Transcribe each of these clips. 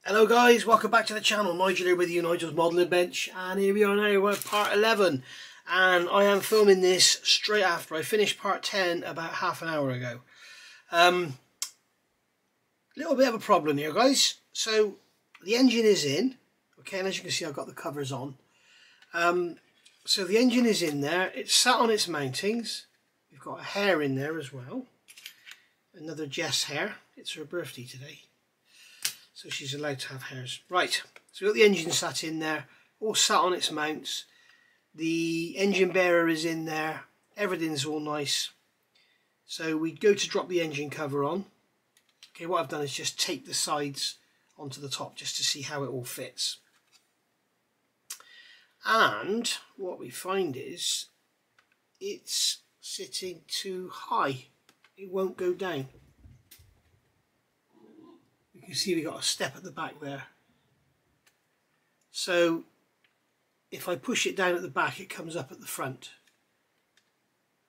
Hello guys, welcome back to the channel. Nigel here with you, Nigel's Modelling Bench, and here we are now, we're at part 11, and I am filming this straight after I finished part 10 about half an hour ago. Little bit of a problem here guys. So the engine is in, okay, and as you can see I've got the covers on. So the engine is in there, it's sat on its mountings. We've got a hair in there as well, another Jess hair. It's her birthday today, so she's allowed to have hairs. Right, so we've got the engine sat in there, all sat on its mounts. The engine bearer is in there, everything's all nice. So we go to drop the engine cover on. Okay, what I've done is just tape the sides onto the top just to see how it all fits. And what we find is it's sitting too high. It won't go down. You can see we got a step at the back there. So if I push it down at the back, it comes up at the front.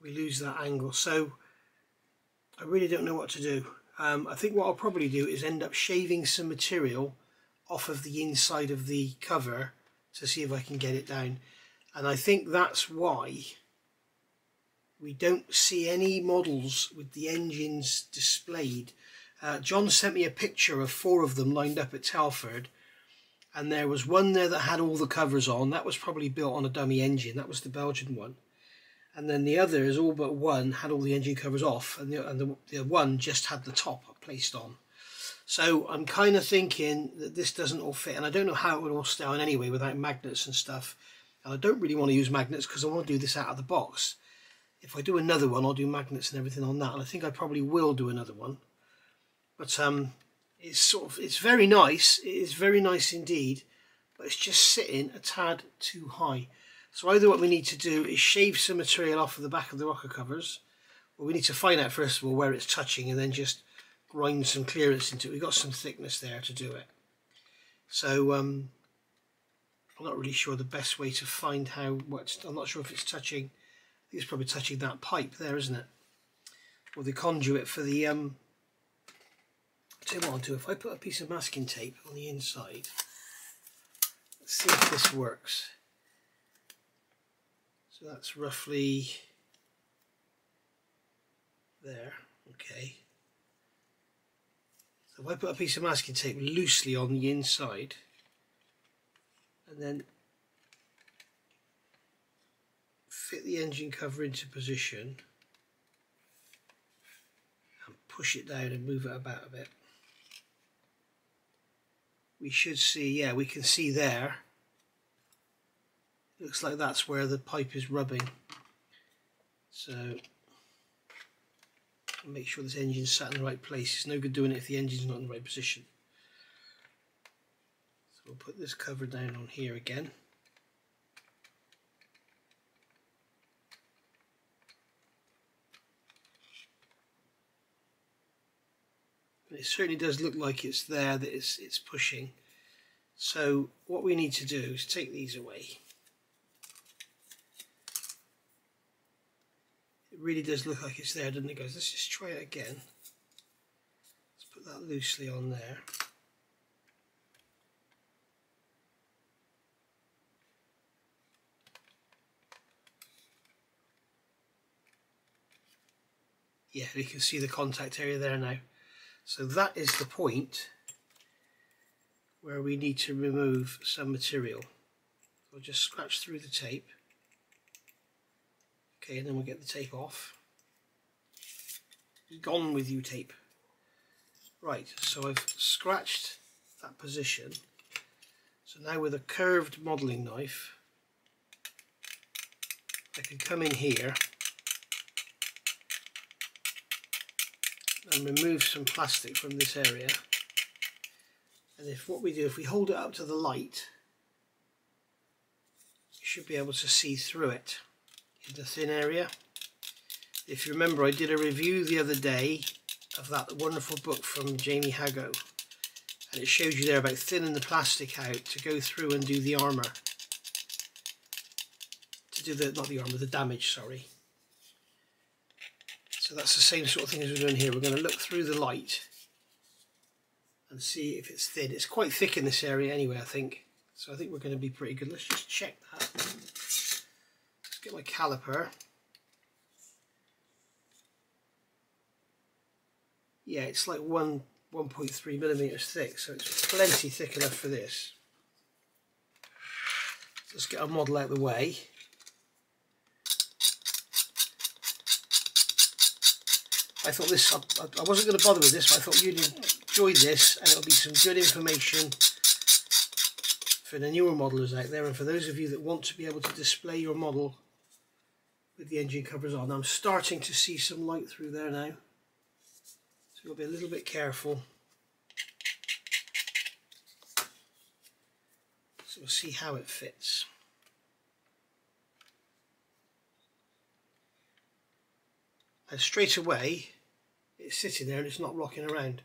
We lose that angle. So I really don't know what to do. I think what I'll probably do is end up shaving some material off of the inside of the cover to see if I can get it down. And I think that's why we don't see any models with the engines displayed. John sent me a picture of 4 of them lined up at Telford, and there was one there that had all the covers on. That was probably built on a dummy engine. That was the Belgian one. And then the others, all but one, had all the engine covers off, and the one just had the top placed on. So I'm kind of thinking that this doesn't all fit, and I don't know how it would all stay on anyway without magnets and stuff. And I don't really want to use magnets because I want to do this out of the box. If I do another one, I'll do magnets and everything on that, and I think I probably will do another one. But it's very nice. It is very nice indeed, but it's just sitting a tad too high. So either what we need to do is shave some material off of the back of the rocker covers, or we need to find out first of all where it's touching and then just grind some clearance into it. We've got some thickness there to do it. So I'm not really sure the best way to find how I'm not sure if it's touching. I think it's probably touching that pipe there, isn't it? Or the conduit for the I'll tell you what I'll do. If I put a piece of masking tape on the inside, let's see if this works. So that's roughly there. Okay. So if I put a piece of masking tape loosely on the inside and then fit the engine cover into position and push it down and move it about a bit, we should see, yeah, we can see there. Looks like that's where the pipe is rubbing. So make sure this engine's sat in the right place. It's no good doing it if the engine's not in the right position. So we'll put this cover down on here again. And it certainly does look like it's there, that it's pushing. So what we need to do is take these away. It really does look like it's there, doesn't it guys? Let's just try it again. Let's put that loosely on there. Yeah, you can see the contact area there now. So that is the point where we need to remove some material. We'll just scratch through the tape. Okay, and then we'll get the tape off. Gone with you, tape. Right, so I've scratched that position. So now with a curved modelling knife, I can come in here and remove some plastic from this area. And if we hold it up to the light, you should be able to see through it in the thin area. If you remember, I did a review the other day of that wonderful book from Jamie Hago, and it showed you there about thinning the plastic out to go through and do the armour. To do the, not the armour, the damage, sorry. So that's the same sort of thing as we're doing here. We're going to look through the light and see if it's thin. It's quite thick in this area anyway, I think. So I think we're going to be pretty good. Let's just check that. Let's get my caliper. Yeah, it's like 1.3 millimeters thick, so it's plenty thick enough for this. Let's get our model out of the way. I thought this, I wasn't going to bother with this, but I thought you'd enjoy this, and it'll be some good information for the newer modelers out there, and for those of you that want to be able to display your model with the engine covers on. I'm starting to see some light through there now, so we'll be a little bit careful. So we'll see how it fits. And straight away it's sitting there and it's not rocking around.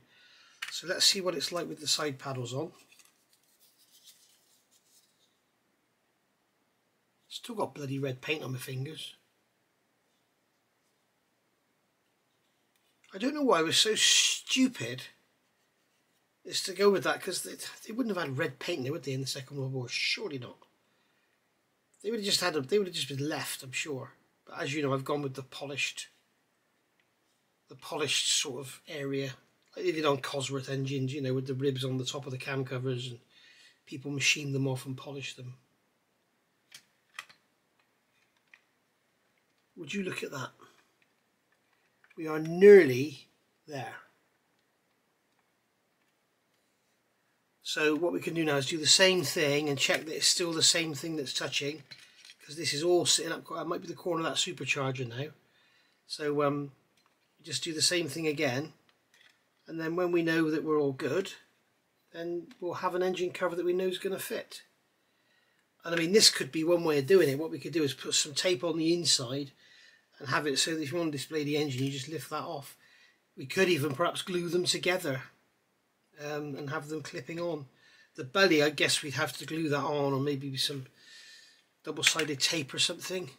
So let's see what it's like with the side paddles on. Still got bloody red paint on my fingers. I don't know why I was so stupid as to go with that, because they wouldn't have had red paint there, would they, in the Second World War? Surely not. They would have just had they would have just been left, I'm sure. But as you know, I've gone with the polished sort of area, like they did on Cosworth engines, you know, with the ribs on the top of the cam covers, and people machine them off and polish them. Would you look at that? We are nearly there. So what we can do now is do the same thing and check that it's still the same thing that's touching, because this is all sitting up quite, it might be the corner of that supercharger now. So just do the same thing again, and then when we know that we're all good, then we'll have an engine cover that we know is going to fit. And I mean, this could be one way of doing it. What we could do is put some tape on the inside and have it so that if you want to display the engine, you just lift that off. We could even perhaps glue them together and have them clipping on. The belly, I guess we'd have to glue that on, or maybe some double-sided tape or something.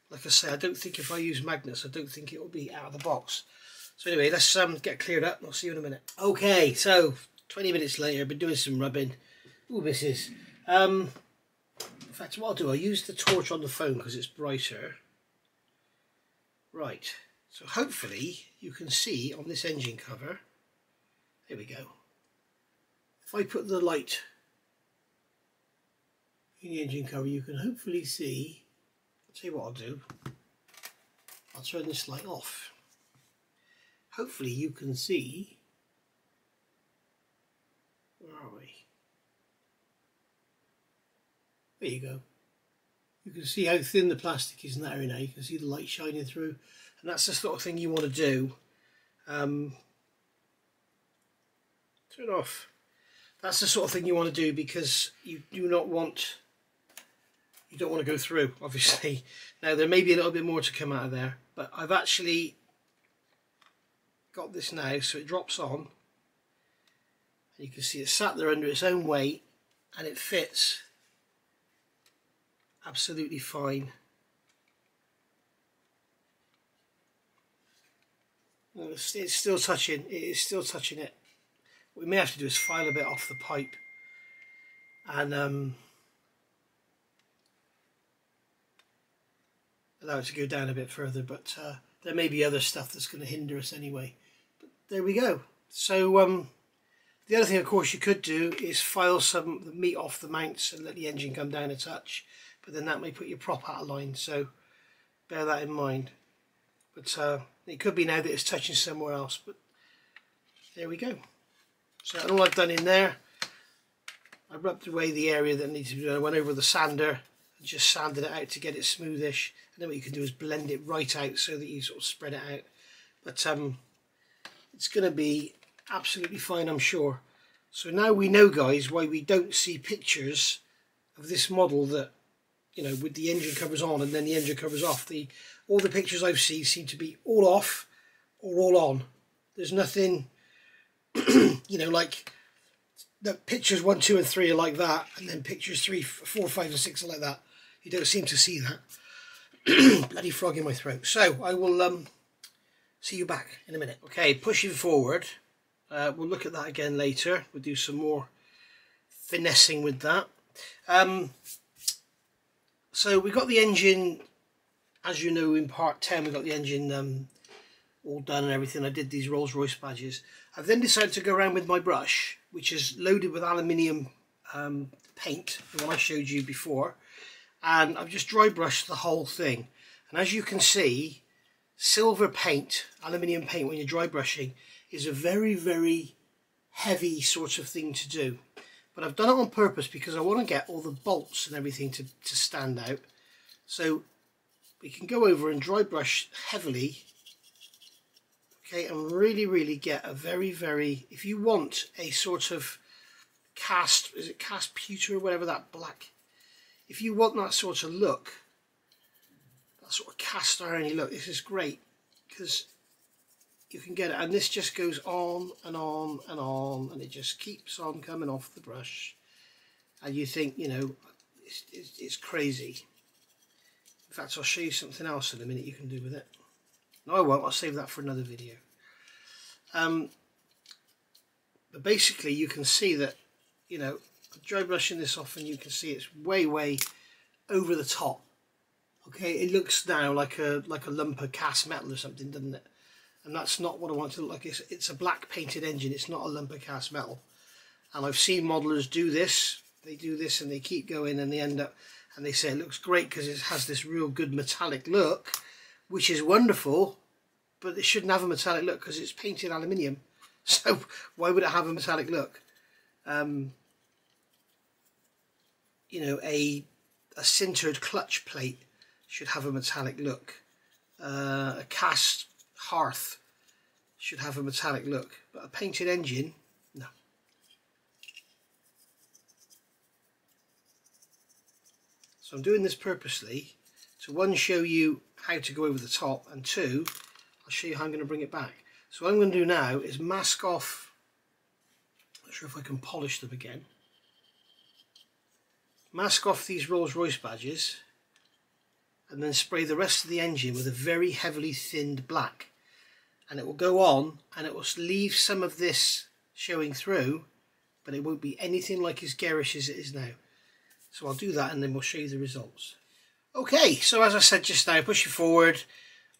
Like I say, I don't think if I use magnets, I don't think it will be out of the box. So anyway, let's get cleared up and I'll see you in a minute. Okay, so 20 minutes later, I've been doing some rubbing. Ooh, misses. In fact, what I'll do, I'll use the torch on the phone because it's brighter. Right, so hopefully you can see on this engine cover, there we go. If I put the light in the engine cover, you can hopefully see. I'll tell you what I'll do. I'll turn this light off. Hopefully you can see. Where are we? There you go. You can see how thin the plastic is in that area now. You can see the light shining through, and that's the sort of thing you want to do. Turn off. That's the sort of thing you want to do, because you do not want, you don't want to go through, obviously. Now there may be a little bit more to come out of there, but I've actually got this now, so it drops on. You can see it's sat there under its own weight, and it fits absolutely fine. No, it's still touching. It is still touching it. What we may have to do is file a bit off the pipe and allow it to go down a bit further, but there may be other stuff that's going to hinder us anyway. But there we go. So the other thing, of course, you could do is file some of the meat off the mounts and let the engine come down a touch, but then that may put your prop out of line, so bear that in mind. But it could be now that it's touching somewhere else, but there we go. So all I've done in there, I rubbed away the area that needs to be done. I went over the sander and just sanded it out to get it smoothish, and then what you can do is blend it right out so that you sort of spread it out. But it's going to be absolutely fine, I'm sure. So now we know, guys, why we don't see pictures of this model that, you know, with the engine covers on and then the engine covers off. All the pictures I've seen seem to be all off or all on. There's nothing, you know, like the pictures 1, 2 and 3 are like that, and then pictures 3, 4, 5 and 6 are like that. You don't seem to see that. Bloody frog in my throat. So I will see you back in a minute. Okay, pushing forward. We'll look at that again later. We'll do some more finessing with that. So we got the engine, as you know, in part 10 we got the engine all done and everything. I did these Rolls-Royce badges. I've then decided to go around with my brush, which is loaded with aluminium paint, the one I showed you before, and I've just dry brushed the whole thing. And as you can see, silver paint, aluminium paint, when you're dry brushing, is a very, very heavy sort of thing to do. But I've done it on purpose because I want to get all the bolts and everything to stand out. So we can go over and dry brush heavily, okay, and really, really get a very, very, if you want a sort of cast, is it cast pewter or whatever, that black, if you want that sort of look, that sort of cast irony look, this is great because you can get it, and this just goes on and on and on, and it just keeps on coming off the brush, and you think, you know, it's crazy. In fact, I'll show you something else in a minute you can do with it. No, I won't. I'll save that for another video. But basically, you can see that, you know, dry brushing this off, and you can see it's way, way over the top. Okay, it looks now like a lump of cast metal or something, doesn't it? And that's not what I want it to look like. It's a black painted engine. It's not a lump of cast metal. And I've seen modelers do this. They do this and they keep going, and they end up, and they say it looks great because it has this real good metallic look, which is wonderful, but it shouldn't have a metallic look because it's painted aluminium. So why would it have a metallic look? You know, a sintered clutch plate should have a metallic look. A cast hearth should have a metallic look, but a painted engine, no. So I'm doing this purposely to, one, show you how to go over the top, and two, I'll show you how I'm going to bring it back. So what I'm going to do now is mask off, not sure if I can polish them again, mask off these Rolls-Royce badges, and then spray the rest of the engine with a very heavily thinned black. And it will go on, and it will leave some of this showing through, but it won't be anything like as garish as it is now. So I'll do that, and then we'll show you the results. Okay, so as I said just now, pushing forward,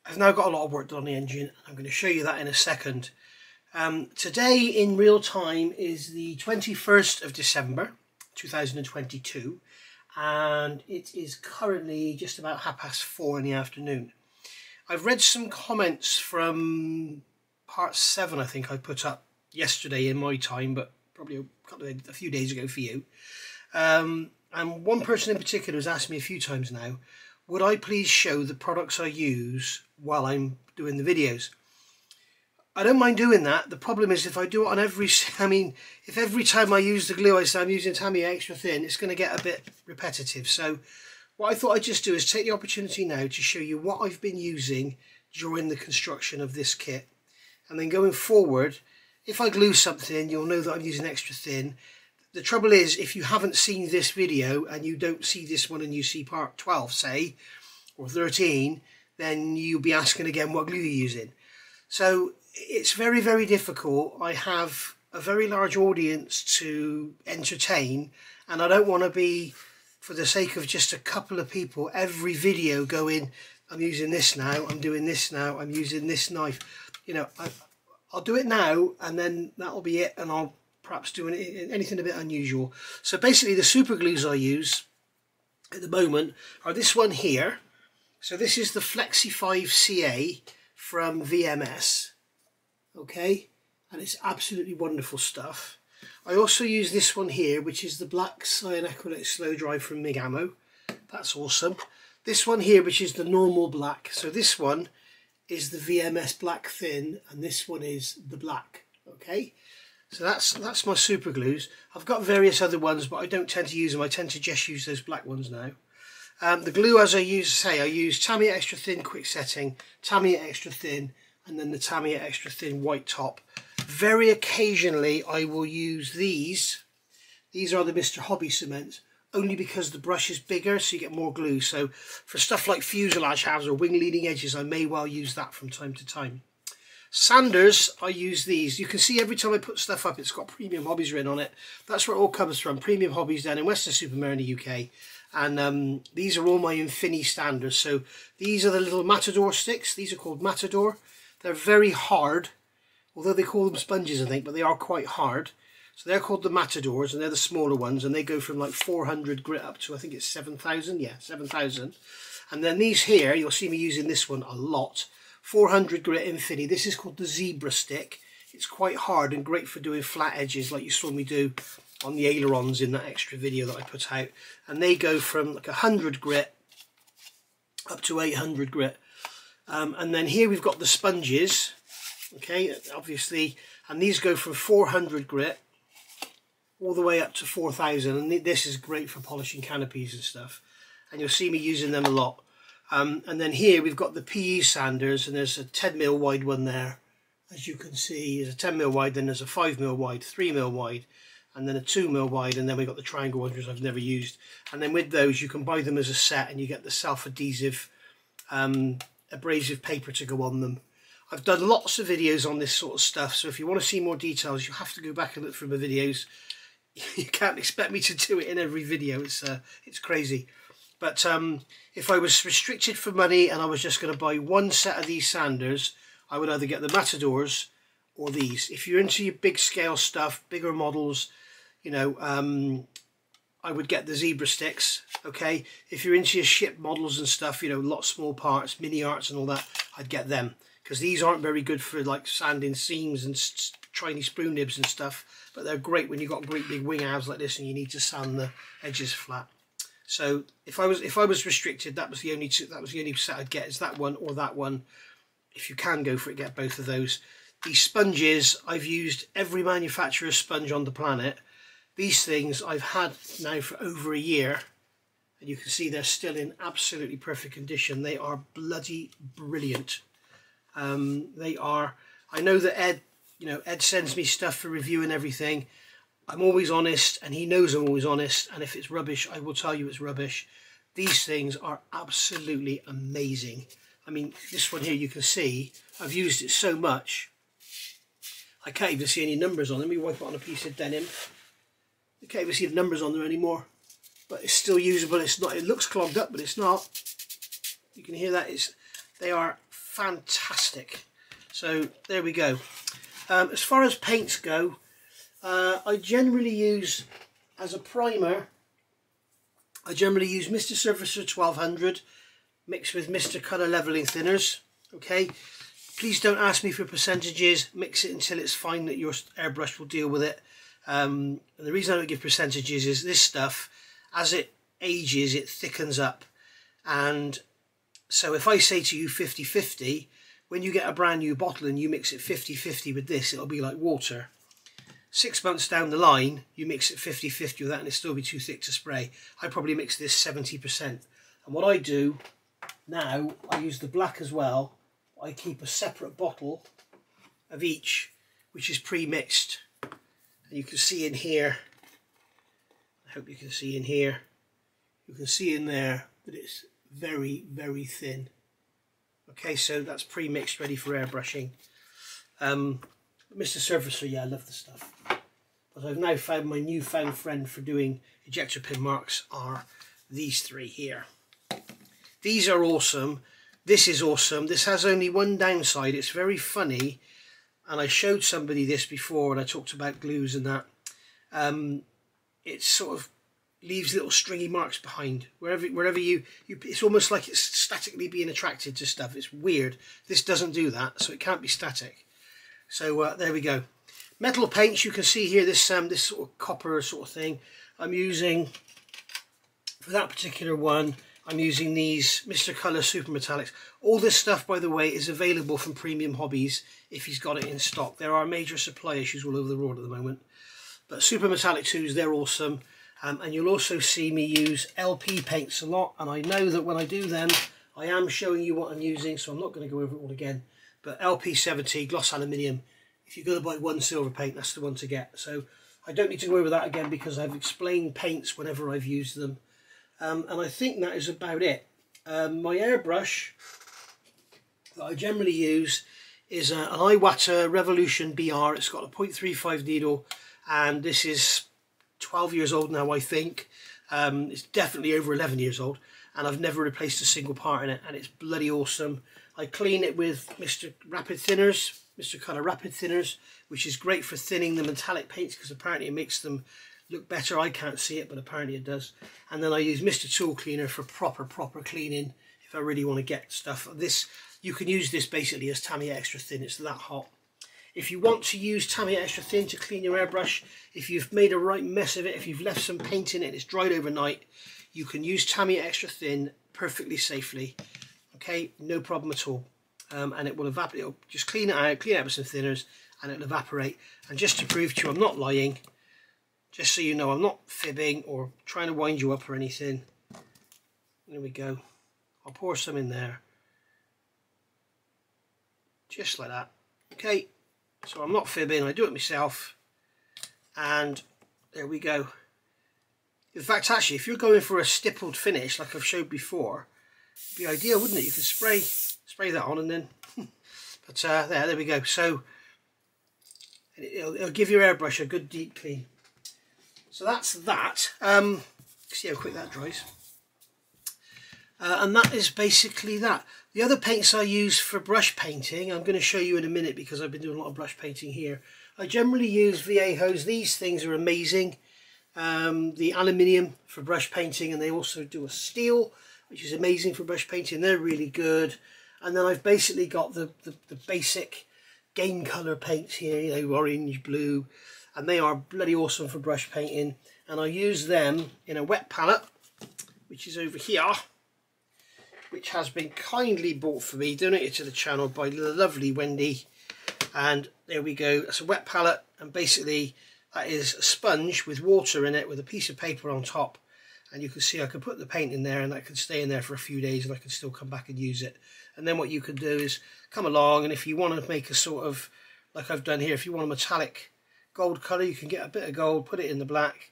I've now got a lot of work done on the engine. I'm going to show you that in a second. Today in real time is the 21st of December 2022, and it is currently just about 4:30 in the afternoon. I've read some comments from part 7, I think I put up yesterday in my time, but probably a few days ago for you. And one person in particular has asked me a few times now, would I please show the products I use while I'm doing the videos? I don't mind doing that. The problem is if I do it on every, if every time I use the glue I say I'm using Mk.IXc Thin, it's going to get a bit repetitive. So what I thought I'd just do is take the opportunity now to show you what I've been using during the construction of this kit. And then going forward, if I glue something, you'll know that I'm using extra thin. The trouble is, if you haven't seen this video and you don't see this one and you see part 12, say, or 13, then you'll be asking again what glue you're using. So it's very, very difficult. I have a very large audience to entertain, and I don't want to be, for the sake of just a couple of people, every video going, I'm using this now, I'm doing this now, I'm using this knife. You know, I'll do it now, and then that'll be it, and I'll perhaps do anything a bit unusual. So basically the super glues I use at the moment are this one here. So this is the Flexi 5CA from VMS, okay, and it's absolutely wonderful stuff. I also use this one here, which is the black Cyan Acrylate Slow Dry from MIG Ammo. That's awesome. This one here, which is the normal black. So this one is the VMS Black Thin, and this one is the black, okay. So that's my super glues. I've got various other ones, but I don't tend to use them. I tend to just use those black ones now. The glue, as I use Mk.IXc Thin Quick Setting, Mk.IXc Thin, and then the Mk.IXc Thin White Top. Very occasionally I will use these. These are the Mr. Hobby cements, only because the brush is bigger, so you get more glue. So for stuff like fuselage halves or wing leading edges, I may well use that from time to time. Sanders, I use these. You can see every time I put stuff up, it's got Premium Hobbies written on it. That's where it all comes from. Premium Hobbies down in Weston-super-Mare in the UK. And these are all my Infinity Sanders. So these are the little Matador sticks. These are called Matador. They're very hard, although they call them sponges, I think, but they are quite hard. So they're called the Matadors, and they're the smaller ones, and they go from like 400 grit up to, I think it's 7,000. Yeah, 7,000. And then these here, you'll see me using this one a lot. 400 grit Infinity. This is called the Zebra stick. It's quite hard and great for doing flat edges like you saw me do on the ailerons in that extra video that I put out. And they go from like 100 grit up to 800 grit. And then here we've got the sponges, okay, obviously, and these go from 400 grit all the way up to 4,000, and this is great for polishing canopies and stuff, and you'll see me using them a lot. And then here we've got the PE sanders, and there's a 10mm wide one there, as you can see. There's a 10mm wide, then there's a 5mm wide, 3mm wide, and then a 2mm wide, and then we've got the triangle ones, which I've never used. And then with those you can buy them as a set, and you get the self-adhesive abrasive paper to go on them. I've done lots of videos on this sort of stuff, so if you want to see more details, you have to go back and look through my videos. You can't expect me to do it in every video. It's crazy. But if I was restricted for money and I was just going to buy one set of these sanders, I would either get the Matadors or these. If you're into your big scale stuff, bigger models, you know, I would get the Zebra sticks, okay? If you're into your ship models and stuff, you know, a lot of small parts, mini arts and all that, I'd get them. Because these aren't very good for like sanding seams and tiny sprue nibs and stuff, but they're great when you've got great big wing halves like this and you need to sand the edges flat. So if I was restricted, that was the only set I'd get, is that one or that one. If you can go for it, get both of those. These sponges, I've used every manufacturer's sponge on the planet. These things I've had now for over a year, and you can see they're still in absolutely perfect condition. They are bloody brilliant. They are. I know that Ed, you know, Ed sends me stuff for review and everything. I'm always honest, and he knows I'm always honest, and if it's rubbish, I will tell you it's rubbish. These things are absolutely amazing. I mean, this one here, you can see I've used it so much I can't even see any numbers on them. Let me wipe it on a piece of denim. You can't even see the numbers on there anymore, but it's still usable. It's not, it looks clogged up, but it's not. You can hear that. They are fantastic. So there we go. As far as paints go, I generally use, as a primer, I generally use Mr. Surfacer 1200 mixed with Mr. Colour Leveling Thinners. Okay, please don't ask me for percentages. Mix it until it's fine that your airbrush will deal with it. And the reason I don't give percentages is this stuff, as it ages, it thickens up. And so if I say to you 50-50, when you get a brand new bottle and you mix it 50-50 with this, it'll be like water. 6 months down the line, you mix it 50-50 with that and it'll still be too thick to spray. I probably mix this 70%. And what I do now, I use the black as well. I keep a separate bottle of each, which is pre-mixed. And you can see in here, I hope you can see in here, you can see in there that it's very, very thin. Okay, so that's pre-mixed, ready for airbrushing. Mr. Surfacer, yeah, I love the stuff. But I've now found my newfound friend for doing ejector pin marks are these three here. These are awesome. This is awesome. This has only one downside. It's very funny, and I showed somebody this before and I talked about glues and that. It sort of leaves little stringy marks behind wherever you it's almost like it's statically being attracted to stuff. It's weird. This doesn't do that, so it can't be static. So there we go. Metal paints, you can see here this this sort of copper sort of thing. I'm using, for that particular one, I'm using these Mr. Colour Super Metallics. All this stuff, by the way, is available from Premium Hobbies if he's got it in stock. There are major supply issues all over the world at the moment. But Super Metallic 2s, they're awesome. And you'll also see me use LP paints a lot. And I know that when I do them, I am showing you what I'm using, so I'm not going to go over it all again. But LP70, gloss aluminium, if you're going to buy one silver paint, that's the one to get. So I don't need to go over that again because I've explained paints whenever I've used them. And I think that is about it. My airbrush that I generally use is an Iwata Revolution BR. It's got a 0.35 needle, and this is 12 years old now, I think. It's definitely over 11 years old, and I've never replaced a single part in it, and it's bloody awesome. I clean it with Mr. Rapid Thinners, Mr. Colour Rapid Thinners, which is great for thinning the metallic paints because apparently it makes them look better. I can't see it, but apparently it does. And then I use Mr. Tool Cleaner for proper cleaning if I really want to get stuff. You can use this basically as Tamiya Extra Thin. It's that hot. If you want to use Tamiya Extra Thin to clean your airbrush, if you've made a right mess of it, if you've left some paint in it and it's dried overnight, you can use Tamiya Extra Thin perfectly safely. Okay, no problem at all. And it will evaporate. It'll just clean it out with some thinners, and it'll evaporate. And just to prove to you I'm not lying, just so you know I'm not fibbing or trying to wind you up or anything. There we go. I'll pour some in there. Just like that. Okay, so I'm not fibbing, I do it myself. And there we go. In fact, actually, if you're going for a stippled finish like I've showed before, it'd be ideal, wouldn't it? You could spray that on and then but there we go. So it'll give your airbrush a good deep clean. So that's that. See how quick that dries. And that is basically that. The other paints I use for brush painting, I'm going to show you in a minute because I've been doing a lot of brush painting here. I generally use Viejos. These things are amazing. The aluminium for brush painting, and they also do a steel, which is amazing for brush painting. They're really good. And then I've basically got the basic game colour paints here, you know, orange, blue, and they are bloody awesome for brush painting. And I use them in a wet palette, which is over here, which has been kindly bought for me, donated to the channel by the lovely Wendy. And there we go, that's a wet palette, and basically that is a sponge with water in it with a piece of paper on top. And you can see I can put the paint in there, and that can stay in there for a few days, and I can still come back and use it. And then what you can do is come along, and if you want to make a sort of, like I've done here, if you want a metallic gold colour, you can get a bit of gold, put it in the black,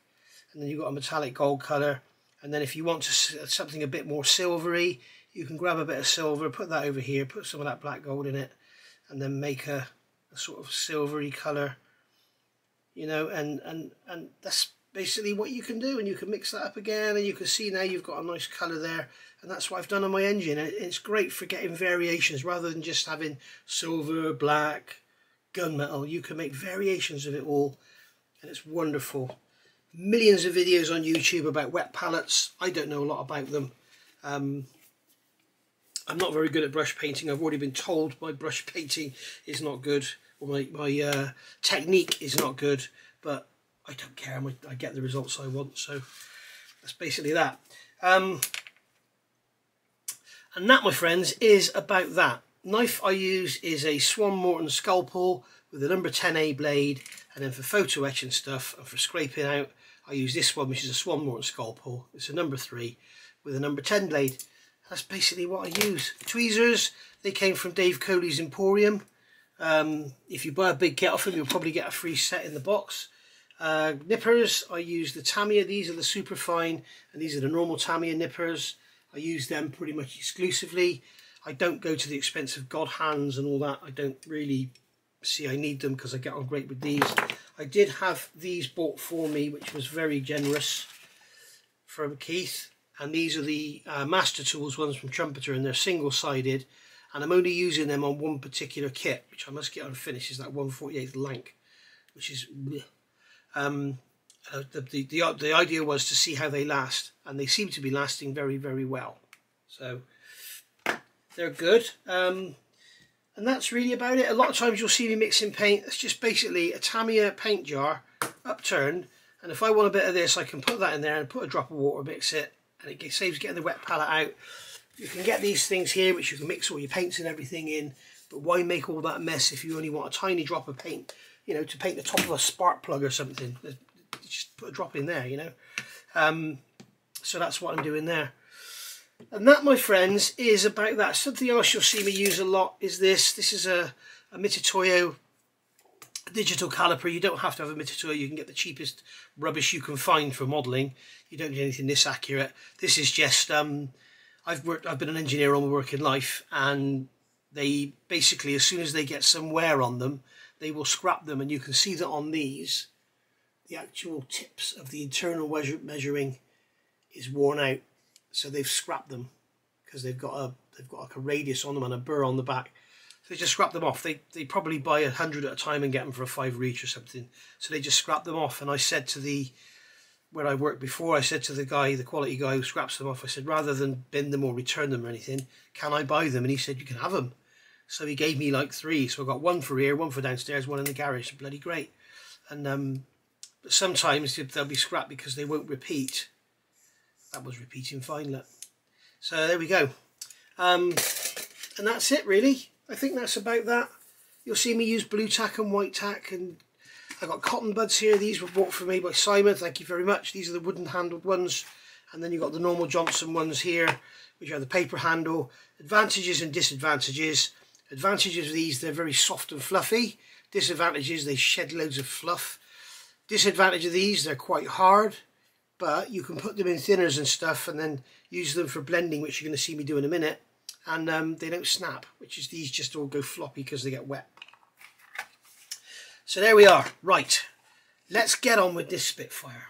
and then you've got a metallic gold colour. And then if you want something a bit more silvery, you can grab a bit of silver, put that over here, put some of that black gold in it, and then make a sort of silvery colour, you know, and that's basically what you can do. And you can mix that up again, and you can see now you've got a nice colour there. And that's what I've done on my engine. And it's great for getting variations rather than just having silver, black, gunmetal. You can make variations of it all, and it's wonderful. Millions of videos on YouTube about wet palettes. I don't know a lot about them. I'm not very good at brush painting. I've already been told my brush painting is not good, or my technique is not good, but I don't care. I get the results I want, so that's basically that. And that, my friends, is about that. Knife I use is a Swan Morton Scalpel with a number 10A blade, and then for photo etch and stuff and for scraping out I use this one, which is a Swan Morton Scalpel. It's a number 3 with a number 10 blade. That's basically what I use. Tweezers, they came from Dave Coley's Emporium. If you buy a big kit off him, you'll probably get a free set in the box. Nippers, I use the Tamiya. These are the super fine, and these are the normal Tamiya nippers. I use them pretty much exclusively. I don't go to the expensive God hands and all that. I don't really see I need them because I get on great with these. I did have these bought for me, which was very generous from Keith. And these are the Master Tools ones from Trumpeter, and they're single-sided. And I'm only using them on one particular kit, which I must get unfinished, is that 1/48 Lank, which is... the idea was to see how they last, and they seem to be lasting very, very well. So they're good. And that's really about it. A lot of times you'll see me mixing paint. It's just basically a Tamiya paint jar upturned, and if I want a bit of this, I can put that in there and put a drop of water, mix it, and it saves getting the wet palette out. You can get these things here which you can mix all your paints and everything in, but why make all that mess if you only want a tiny drop of paint, you know, to paint the top of a spark plug or something. Just put a drop in there, you know. So that's what I'm doing there. And that, my friends, is about that. Something else you'll see me use a lot is this. This is a Mitutoyo digital caliper. You don't have to have a Mitutoyo. You can get the cheapest rubbish you can find for modelling. You don't need anything this accurate. This is just I've been an engineer all my working life, and they basically, as soon as they get some wear on them, they will scrap them. And you can see that on these, the actual tips of the internal measuring is worn out. So they've scrapped them because they've got like a radius on them and a burr on the back. So they just scrap them off. They probably buy 100 at a time and get them for a £5 each or something. So they just scrap them off. And I said to where I worked before, I said to the guy, the quality guy who scraps them off, I said, rather than bin them or return them or anything, can I buy them? And he said, you can have them. So he gave me like 3. So I got 1 for here, 1 for downstairs, 1 in the garage. Bloody great. And but sometimes they'll be scrapped because they won't repeat. That was repeating fine, look. So there we go. And that's it really. I think that's about that. You'll see me use blue tack and white tack, and I got cotton buds here. These were bought for me by Simon, thank you very much. These are the wooden handled ones, and then you've got the normal Johnson ones here, which are the paper handle. Advantages and disadvantages. Advantages of these, they're very soft and fluffy. Disadvantages, they shed loads of fluff. Disadvantage of these, they're quite hard, but you can put them in thinners and stuff and then use them for blending, which you're going to see me do in a minute, and they don't snap, which is these just all go floppy because they get wet. So there we are. Right, let's get on with this Spitfire.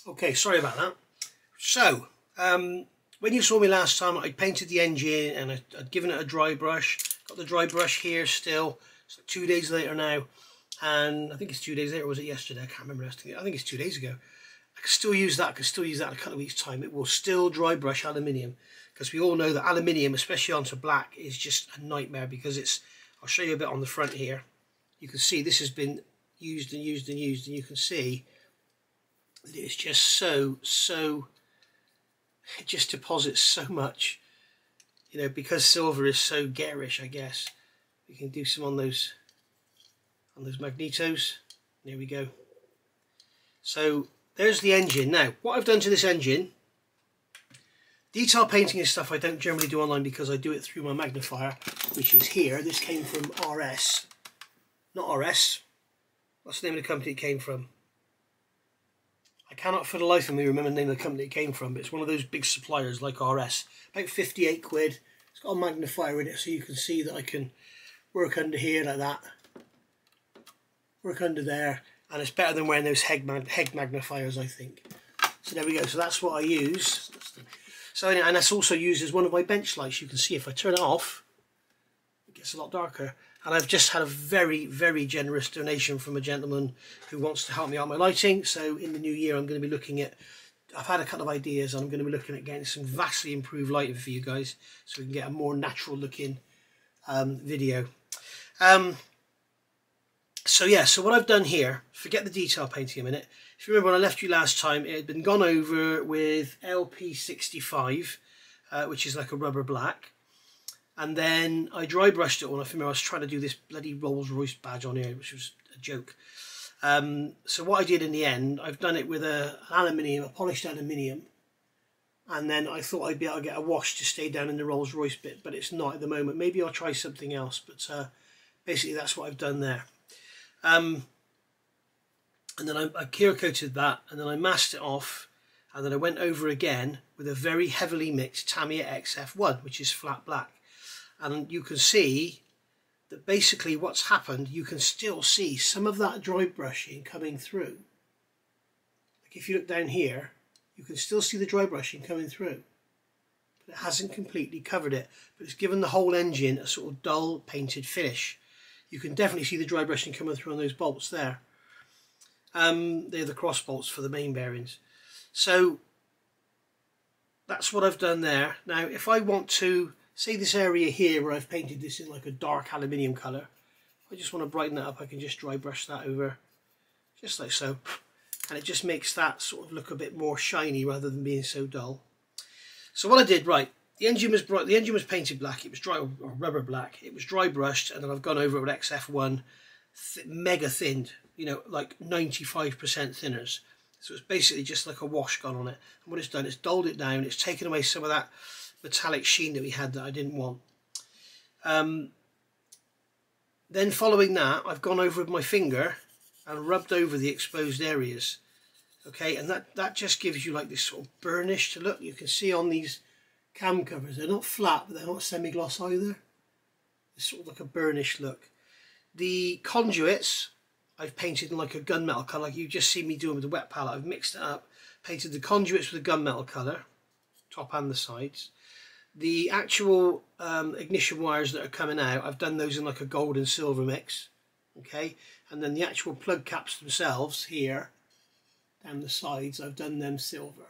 Okay, sorry about that. So when you saw me last time, I painted the engine and I'd given it a dry brush. Got the dry brush here still. It's like 2 days later now, and I think it's 2 days later, or was it yesterday? I can't remember. I think it's 2 days ago. I can still use that. I can still use that in a couple of weeks' time. It will still dry brush aluminium, because we all know that aluminium, especially onto black, is just a nightmare because it's. I'll show you a bit on the front here. You can see this has been used and used and used, and you can see that it's just so. It just deposits so much, you know, because silver is so garish. I guess we can do some on those magnetos. There we go. So there's the engine. Now what I've done to this engine, detail painting is stuff I don't generally do online because I do it through my magnifier, which is here. This came from RS, not RS. What's the name of the company it came from? I cannot for the life of me remember the name of the company it came from, but it's one of those big suppliers like RS. About 58 quid. It's got a magnifier in it, so you can see that I can work under here like that. Work under there, and it's better than wearing those head magnifiers, I think. So there we go. So that's what I use. So anyway, and that's also used as one of my bench lights. You can see if I turn it off, it gets a lot darker. And I've just had a very, very generous donation from a gentleman who wants to help me out my lighting. So in the new year, I'm going to be looking at, I've had a couple of ideas, and I'm going to be looking at getting some vastly improved lighting for you guys, so we can get a more natural looking video. So yeah, so what I've done here, forget the detail painting a minute. If you remember when I left you last time, it had been gone over with LP65, which is like a rubber black. And then I dry brushed it on. I remember I was trying to do this bloody Rolls Royce badge on here, which was a joke. So what I did in the end, I've done it with a polished aluminium. And then I thought I'd be able to get a wash to stay down in the Rolls Royce bit, but it's not at the moment. Maybe I'll try something else, but basically that's what I've done there. And then I clear coated that, and then I masked it off, and then I went over again with a very heavily mixed Tamiya XF1, which is flat black. And you can see that basically what's happened, you can still see some of that dry brushing coming through. Like if you look down here, you can still see the dry brushing coming through. But it hasn't completely covered it, but it's given the whole engine a sort of dull painted finish. You can definitely see the dry brushing coming through on those bolts there. They're the cross bolts for the main bearings. So that's what I've done there. Now if I want to, say this area here where I've painted this in like a dark aluminium colour, if I just want to brighten that up, I can just dry brush that over, just like so. And it just makes that sort of look a bit more shiny rather than being so dull. So what I did, right, the engine was bright, the engine was painted black, it was dry, or rubber black, it was dry brushed, and then I've gone over it with XF1, mega thinned, you know, like 95% thinners. So it's basically just like a wash gone on it. And what it's done, it's dulled it down, it's taken away some of that metallic sheen that we had that I didn't want. Then following that, I've gone over with my finger and rubbed over the exposed areas. Okay, and that just gives you like this sort of burnished look. You can see on these cam covers, they're not flat, but they're not semi-gloss either. It's sort of like a burnished look. The conduits I've painted in like a gunmetal colour, like you just see me doing with the wet palette. I've mixed it up, painted the conduits with a gunmetal colour, top and the sides. The actual ignition wires that are coming out, I've done those in like a gold and silver mix. Okay, and then the actual plug caps themselves here, down the sides, I've done them silver.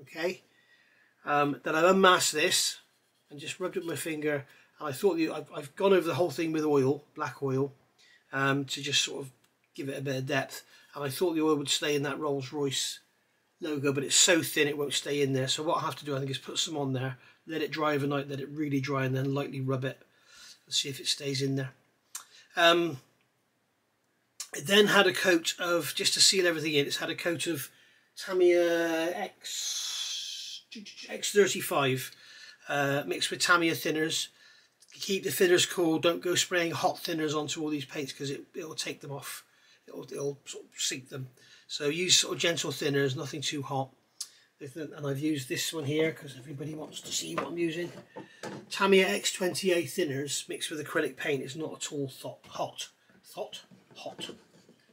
Okay, then I've unmasked this and just rubbed it with my finger, and I thought I've gone over the whole thing with oil, black oil, to just sort of give it a bit of depth, and I thought the oil would stay in that Rolls-Royce logo, but it's so thin it won't stay in there. So what I have to do, I think, is put some on there, let it dry overnight, let it really dry, and then lightly rub it and see if it stays in there. It then had a coat of, just to seal everything in, it's had a coat of Tamiya X35 mixed with Tamiya thinners. Keep the thinners cool, don't go spraying hot thinners onto all these paints because it'll take them off, it'll sort of sink them. So use sort of gentle thinners, nothing too hot. And I've used this one here because everybody wants to see what I'm using. Tamiya X20A thinners mixed with acrylic paint. It's not at all hot.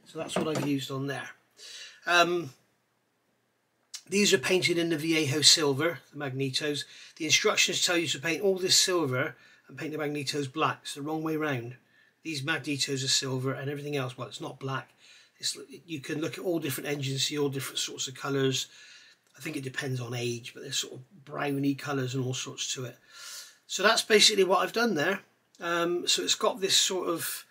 So that's what I've used on there. These are painted in the Viejo silver, the magnetos. The instructions tell you to paint all this silver and paint the magnetos black. It's the wrong way round. These magnetos are silver and everything else, well, it's not black. You can look at all different engines, see all different sorts of colours. I think it depends on age, but there's sort of browny colours and all sorts to it. So that's basically what I've done there. So it's got this sort of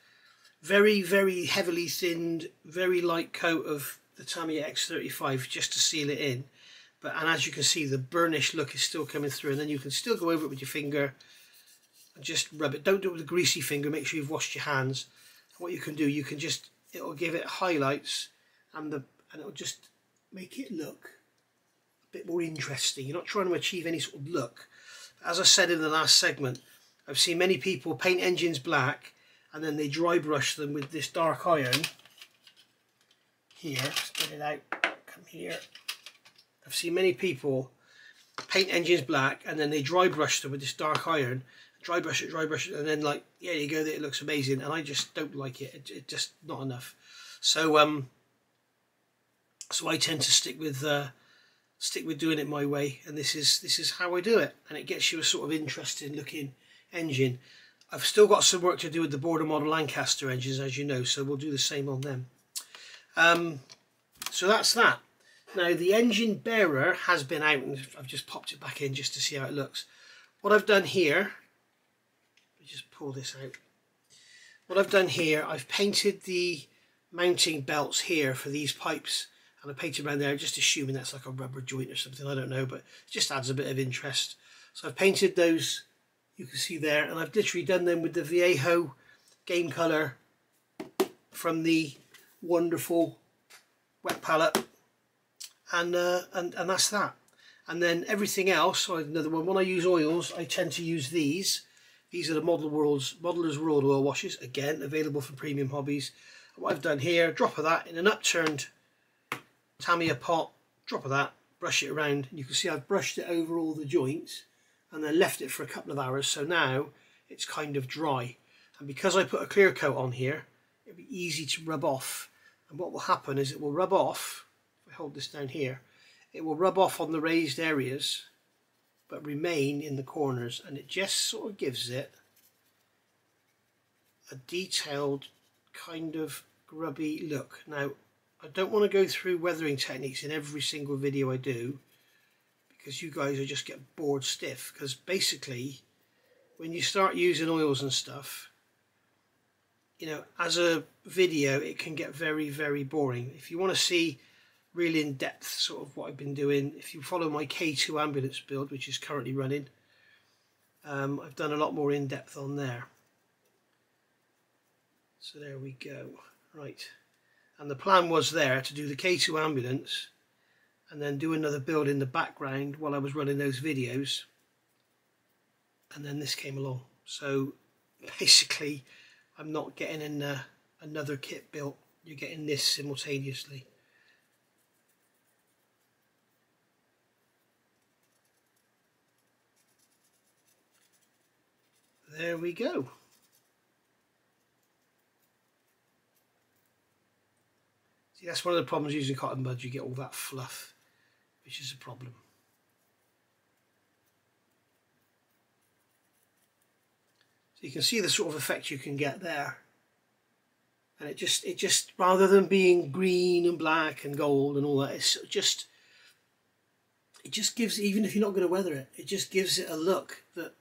very, very heavily thinned, very light coat of the Tamiya X35 just to seal it in. And as you can see, the burnished look is still coming through, and then you can still go over it with your finger and just rub it. Don't do it with a greasy finger, make sure you've washed your hands. And what you can do, you can just, it'll give it highlights, and it'll just make it look a bit more interesting. You're not trying to achieve any sort of look. As I said in the last segment, I've seen many people paint engines black and then they dry brush them with this dark iron here. Let's get it out, come here. I've seen many people paint engines black and then they dry brush them with this dark iron, dry brush it, and then like, yeah, there you go, it looks amazing, and I just don't like it. It's just not enough. So so I tend to stick with doing it my way, and this is how I do it, and it gets you a sort of interesting looking engine. I've still got some work to do with the Border Model Lancaster engines, as you know, so we'll do the same on them. So that's that. Now the engine bearer has been out, and I've just popped it back in just to see how it looks. What I've done here, let me just pull this out. What I've done here, I've painted the mounting belts here for these pipes, and I painted around there, just assuming that's like a rubber joint or something, I don't know, but it just adds a bit of interest. So I've painted those, you can see there, and I've literally done them with the Viejo game colour from the wonderful wet palette, and that's that. And then everything else, so another one, when I use oils, I tend to use these. These are the Modeller's World oil washes, again available from Premium Hobbies. And what I've done here, drop of that in an upturned Tamiya pot, drop of that, brush it around, and you can see I've brushed it over all the joints and then left it for a couple of hours, so now it's kind of dry. And because I put a clear coat on here, it'll be easy to rub off. And what will happen is it will rub off, if I hold this down here, it will rub off on the raised areas but remain in the corners, and it just sort of gives it a detailed kind of grubby look. Now I don't want to go through weathering techniques in every single video I do, because you guys will just get bored stiff, because basically when you start using oils and stuff, you know, as a video it can get very, very boring. If you want to see really in-depth sort of what I've been doing, if you follow my K2 ambulance build, which is currently running, I've done a lot more in-depth on there. So there we go. Right, and the plan was there to do the K2 ambulance and then do another build in the background while I was running those videos, and then this came along. So basically I'm not getting in another kit built, you're getting this simultaneously. There we go. That's one of the problems using cotton buds, you get all that fluff, which is a problem. So you can see the sort of effect you can get there. And it just rather than being green and black and gold and all that, it just gives, even if you're not going to weather it, it just gives it a look that,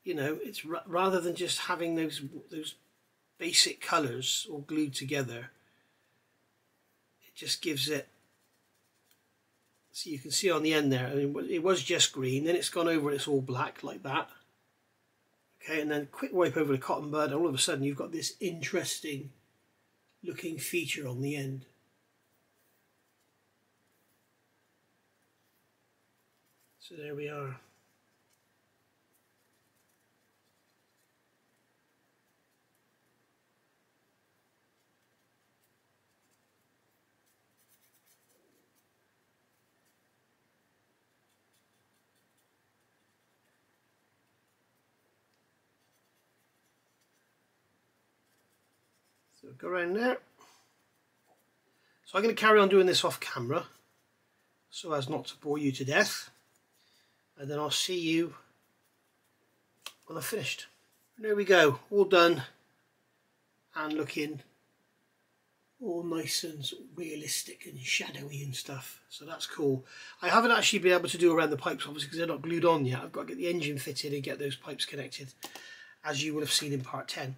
you know, it's rather than just having those basic colours all glued together, it just gives it, so you can see on the end there, I mean, it was just green, then it's gone over and it's all black like that. Okay, and then quick wipe over the cotton bud, and all of a sudden you've got this interesting looking feature on the end. So there we are. So go around there. So I'm going to carry on doing this off camera so as not to bore you to death, and then I'll see you when I've finished. And there we go, all done and looking all nice and sort of realistic and shadowy and stuff, so that's cool. I haven't actually been able to do around the pipes obviously because they're not glued on yet. I've got to get the engine fitted and get those pipes connected, as you will have seen in part 10.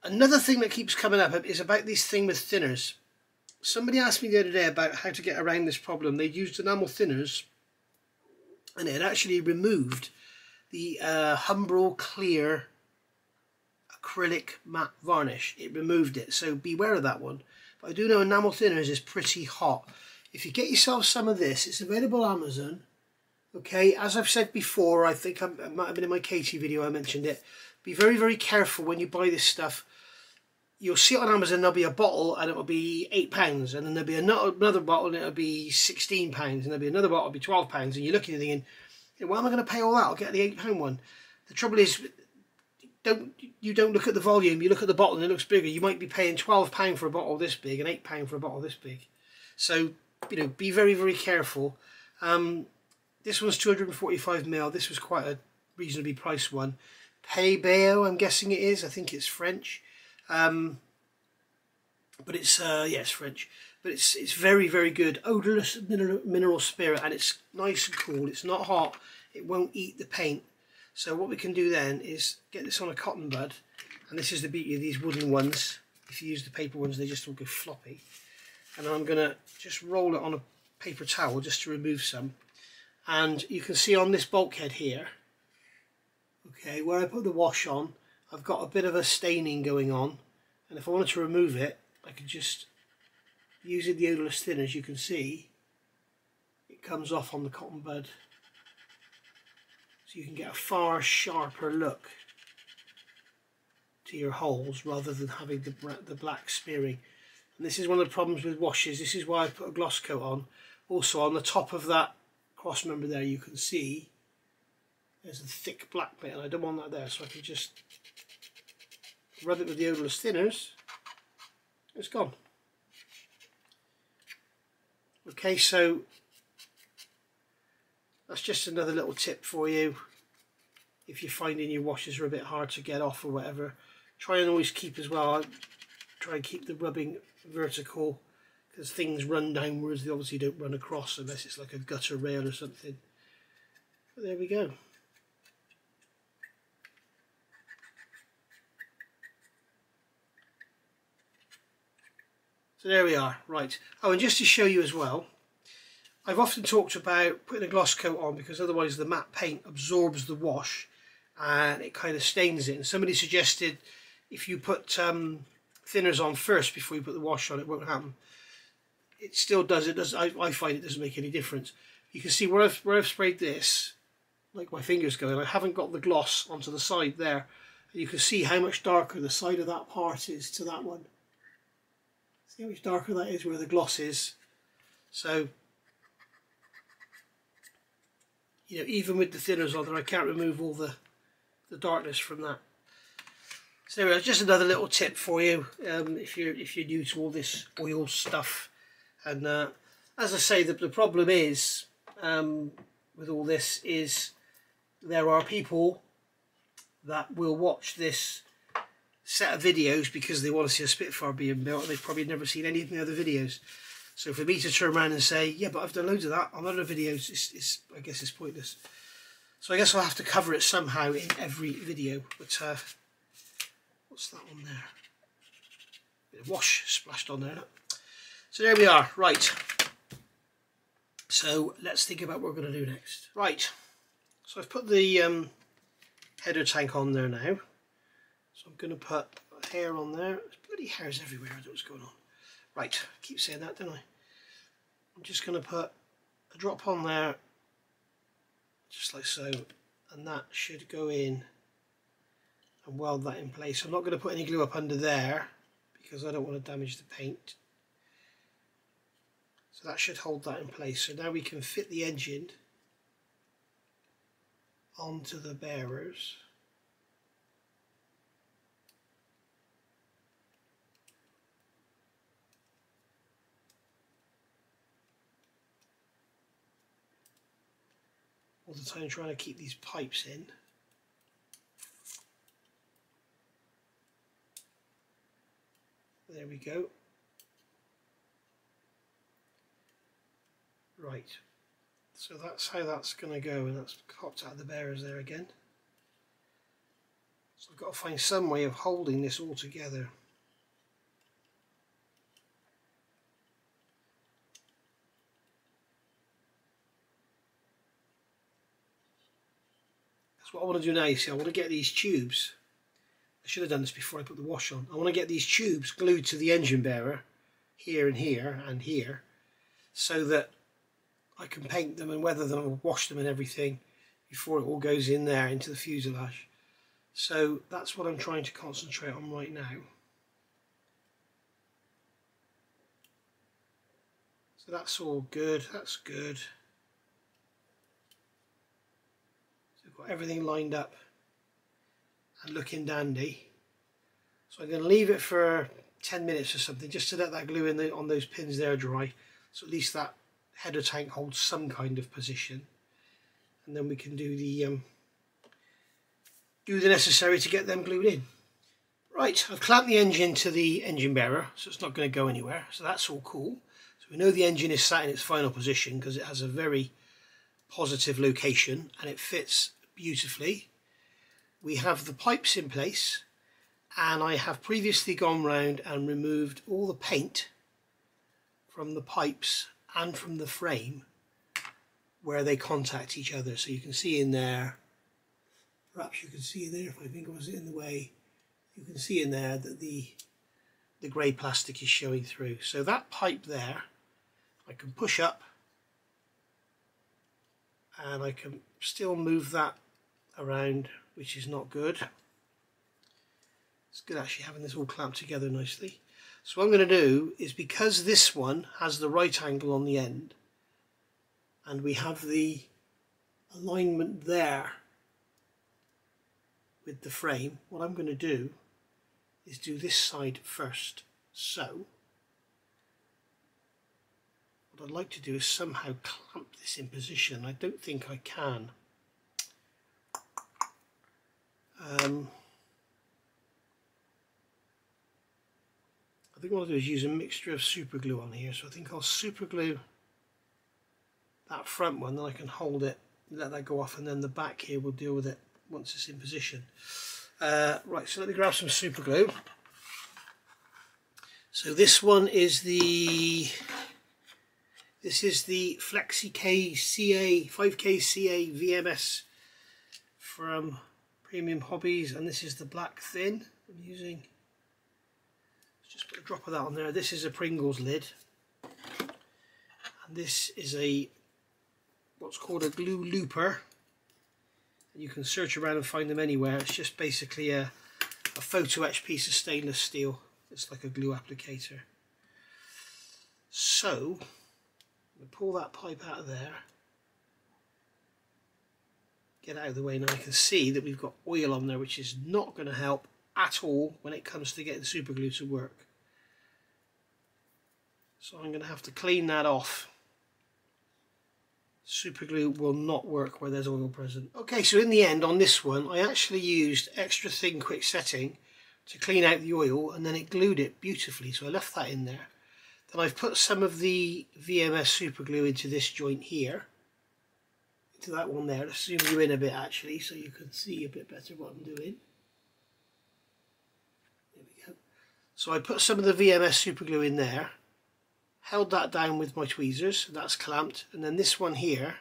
Another thing that keeps coming up is about this thing with thinners. Somebody asked me the other day about how to get around this problem. They'd used enamel thinners and it had actually removed the Humbrol Clear acrylic matte varnish. It removed it, so beware of that one. But I do know enamel thinners is pretty hot. If you get yourself some of this, it's available on Amazon. Okay, as I've said before, I think it might have been in my Katie video I mentioned it. Be very, very careful when you buy this stuff. You'll see it on Amazon, there'll be a bottle and it'll be £8, and then there'll be another bottle and it'll be £16, and there'll be another bottle, it'll be £12, and you're looking at it thinking, why am I going to pay all that? I'll get the £8 one. The trouble is, you don't look at the volume, you look at the bottle and it looks bigger. You might be paying £12 for a bottle this big and £8 for a bottle this big. So, you know, be very, very careful. This one's 245ml. This was quite a reasonably priced one. Paybeo, I'm guessing it is. I think it's French. But it's yeah, it's French. But it's very, very good. Odorless mineral spirit, and it's nice and cool. It's not hot. It won't eat the paint. So what we can do then is get this on a cotton bud, and this is the beauty of these wooden ones. If you use the paper ones, they just all go floppy. And I'm gonna just roll it on a paper towel just to remove some. And you can see on this bulkhead here, okay, where I put the wash on, I've got a bit of a staining going on, and if I wanted to remove it, I could just, using the odorless thinner, as you can see, it comes off on the cotton bud. So you can get a far sharper look to your holes rather than having the black smearing. And this is one of the problems with washes. This is why I put a gloss coat on. Also on the top of that cross member there, you can see there's a thick black bit, and I don't want that there, so I can just rub it with the odorless thinners. It's gone. Okay, so that's just another little tip for you. If you're finding your washes are a bit hard to get off or whatever, try and always keep as well, try and keep the rubbing vertical, because things run downwards. They obviously don't run across unless it's like a gutter rail or something. But there we go. So there we are, right. Oh, and just to show you as well, I've often talked about putting a gloss coat on because otherwise the matte paint absorbs the wash and it kind of stains it. And somebody suggested if you put thinners on first before you put the wash on, it won't happen. It still does. It does. I find it doesn't make any difference. You can see where I've sprayed this, like my finger's going, I haven't got the gloss onto the side there. And you can see how much darker the side of that part is to that one. See how much darker that is where the gloss is. So, you know, even with the thinners on there, I can't remove all the darkness from that. So there we are, just another little tip for you if you're new to all this oil stuff. And as I say, the problem is with all this is there are people that will watch this set of videos because they want to see a Spitfire being built, and they've probably never seen any of the other videos. So for me to turn around and say, yeah, but I've done loads of that on other videos, I guess it's pointless. So I guess I'll have to cover it somehow in every video. But what's that on there? Bit of wash splashed on there. Look. So there we are. Right. So let's think about what we're going to do next. Right. So I've put the header tank on there now. So I'm going to put hair on there. There's bloody hairs everywhere. I don't know what's going on. Right. I keep saying that, don't I? I'm just going to put a drop on there, just like so, and that should go in and weld that in place. I'm not going to put any glue up under there because I don't want to damage the paint. So that should hold that in place. So now we can fit the engine onto the bearers. All the time trying to keep these pipes in. There we go. Right, so that's how that's going to go, and that's popped out of the bearers there again. So I've got to find some way of holding this all together. That's what I want to do now. You see, I want to get these tubes. I should have done this before I put the wash on. I want to get these tubes glued to the engine bearer here and here and here, so that I can paint them and weather them and wash them and everything before it all goes in there into the fuselage. So that's what I'm trying to concentrate on right now. So that's all good, that's good. So I've got everything lined up and looking dandy. So I'm going to leave it for 10 minutes or something just to let that glue in on those pins there dry. So at least that header tank holds some kind of position, and then we can do the necessary to get them glued in. Right, I've clamped the engine to the engine bearer, so it's not going to go anywhere, so that's all cool. So we know the engine is sat in its final position because it has a very positive location and it fits beautifully. We have the pipes in place, and I have previously gone round and removed all the paint from the pipes and from the frame where they contact each other. So you can see in there, perhaps you can see in there, if my finger was in the way, you can see in there that the grey plastic is showing through. So that pipe there, I can push up and I can still move that around, which is not good. It's good actually having this all clamped together nicely. So what I'm going to do is, because this one has the right angle on the end and we have the alignment there with the frame, what I'm going to do is do this side first. So what I'd like to do is somehow clamp this in position. I don't think I can. I think what I'll do is use a mixture of super glue on here. So I think I'll super glue that front one, then I can hold it, let that go off, and then the back here will deal with it once it's in position. Right, so let me grab some super glue. So this one is the Flexi-K CA 5K CA VMS from Premium Hobbies, and this is the black thin I'm using. Just put a drop of that on there. This is a Pringles lid, and this is what's called a glue looper. You can search around and find them anywhere. It's just basically a photo etched piece of stainless steel. It's like a glue applicator. So I'm going to pull that pipe out of there, get out of the way. Now I can see that we've got oil on there, which is not going to help at all when it comes to getting super glue to work. So I'm going to have to clean that off. Super glue will not work where there's oil present. Okay, so in the end on this one I actually used extra thin quick setting to clean out the oil, and then it glued it beautifully, so I left that in there. Then I've put some of the VMS super glue into this joint here, into that one there. Let's zoom you in a bit actually so you can see a bit better what I'm doing. There we go. So I put some of the VMS super glue in there, held that down with my tweezers, and that's clamped, and then this one here,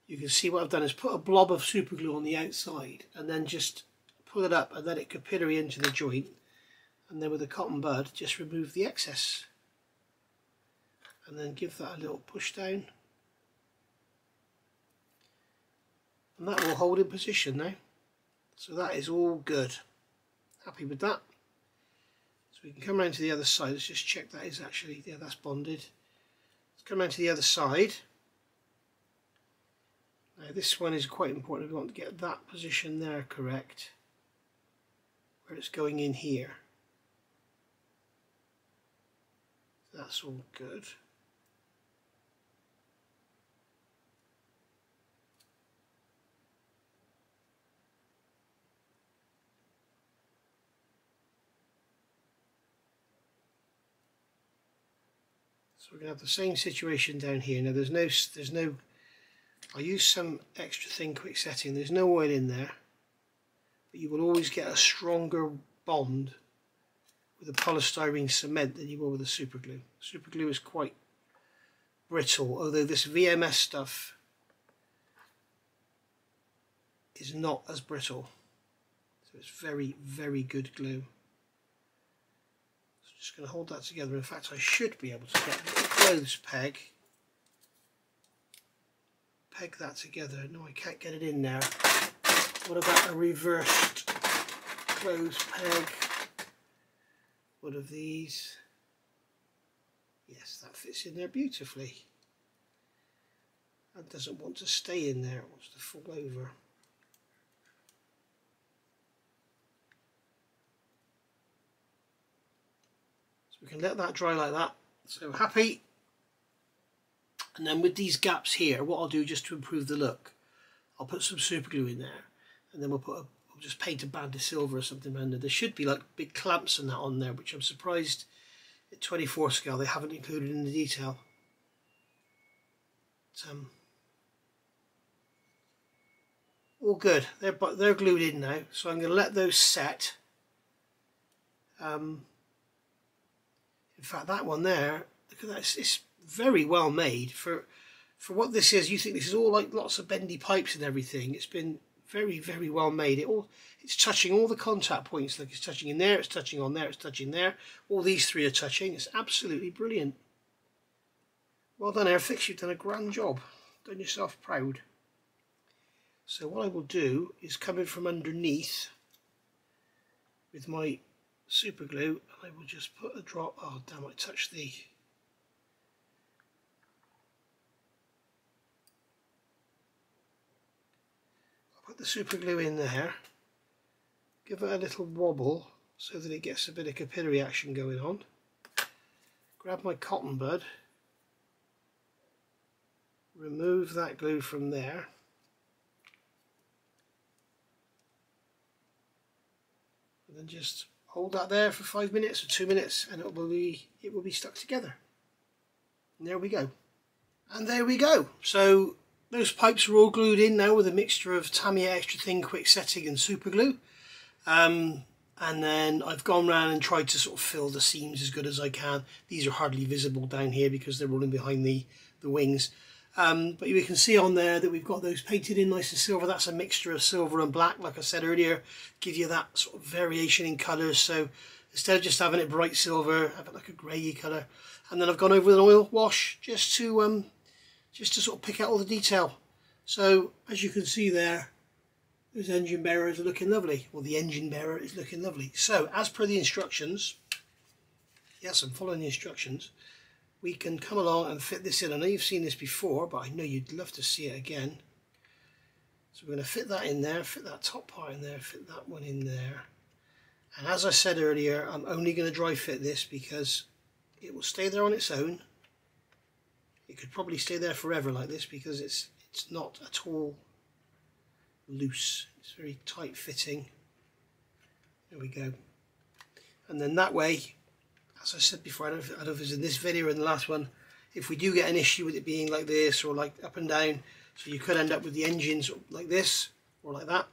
you can see what I've done is put a blob of super glue on the outside and then just pull it up and let it capillary into the joint, and then with a cotton bud just remove the excess and then give that a little push down, and that will hold in position now. So that is all good. Happy with that. So we can come around to the other side. Let's just check that is actually, yeah, that's bonded. Let's come around to the other side. Now this one is quite important. We want to get that position there correct, where it's going in here. That's all good. So we're going to have the same situation down here. Now there's no, I use some extra thin quick setting. There's no oil in there, but you will always get a stronger bond with a polystyrene cement than you will with a super glue. Super glue is quite brittle, although this VMS stuff is not as brittle. So it's very, very good glue. Just going to hold that together. In fact, I should be able to get a little clothes peg. Peg that together. No, I can't get it in there. What about a reversed clothes peg? One of these. Yes, that fits in there beautifully. That doesn't want to stay in there. It wants to fall over. We can let that dry like that. So happy. And then with these gaps here, what I'll do just to improve the look, I'll put some super glue in there, and then we'll just paint a band of silver or something around there. There should be like big clamps and that on there, which I'm surprised at 24 scale they haven't included in the detail. But, all good. They're glued in now, so I'm going to let those set. In fact, that one there, look at that, it's very well made for what this is. You think this is all like lots of bendy pipes and everything. It's been very, very well made. It's touching all the contact points. Like it's touching in there, it's touching on there, it's touching there. All these three are touching. It's absolutely brilliant. Well done, Airfix. You've done a grand job. Done yourself proud. So what I will do is come in from underneath with my super glue, and I will just put a drop. Oh damn, I touched the I'll put the super glue in there, give it a little wobble so that it gets a bit of capillary action going on. Grab my cotton bud, remove that glue from there, and then just hold that there for 5 minutes or 2 minutes, and it will be stuck together. And there we go. And there we go. So those pipes are all glued in now with a mixture of Tamiya extra thin quick setting and super glue. And then I've gone around and tried to sort of fill the seams as good as I can. These are hardly visible down here because they're rolling behind the wings. But you can see on there that we've got those painted in nice and silver. That's a mixture of silver and black, like I said earlier, give you that sort of variation in colours. So instead of just having it bright silver, have it like a grey colour. And then I've gone over with an oil wash just to sort of pick out all the detail. So as you can see there, those engine bearers are looking lovely. Well, the engine bearer is looking lovely. So as per the instructions, yes, I'm following the instructions. We can come along and fit this in. I know you've seen this before, but I know you'd love to see it again. So we're going to fit that in there, fit that top part in there, fit that one in there. And as I said earlier, I'm only going to dry fit this because it will stay there on its own. It could probably stay there forever like this because it's not at all loose. It's very tight fitting. There we go. And then that way, as I said before, I don't know if it was in this video or in the last one, if we do get an issue with it being like this or like up and down, so you could end up with the engines like this or like that,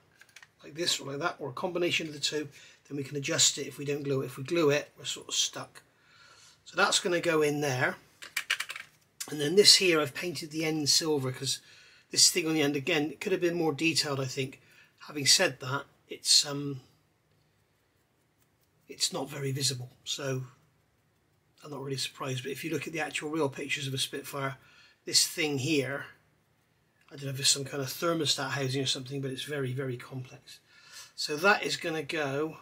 like this or like that, or a combination of the two, then we can adjust it if we don't glue it. If we glue it, we're sort of stuck. So that's going to go in there. And then this here, I've painted the end silver because this thing on the end, again, it could have been more detailed, I think. Having said that, it's not very visible, so I'm not really surprised. But if you look at the actual real pictures of a Spitfire, this thing here, I don't know if it's some kind of thermostat housing or something, but it's very, very complex. So that is going to go,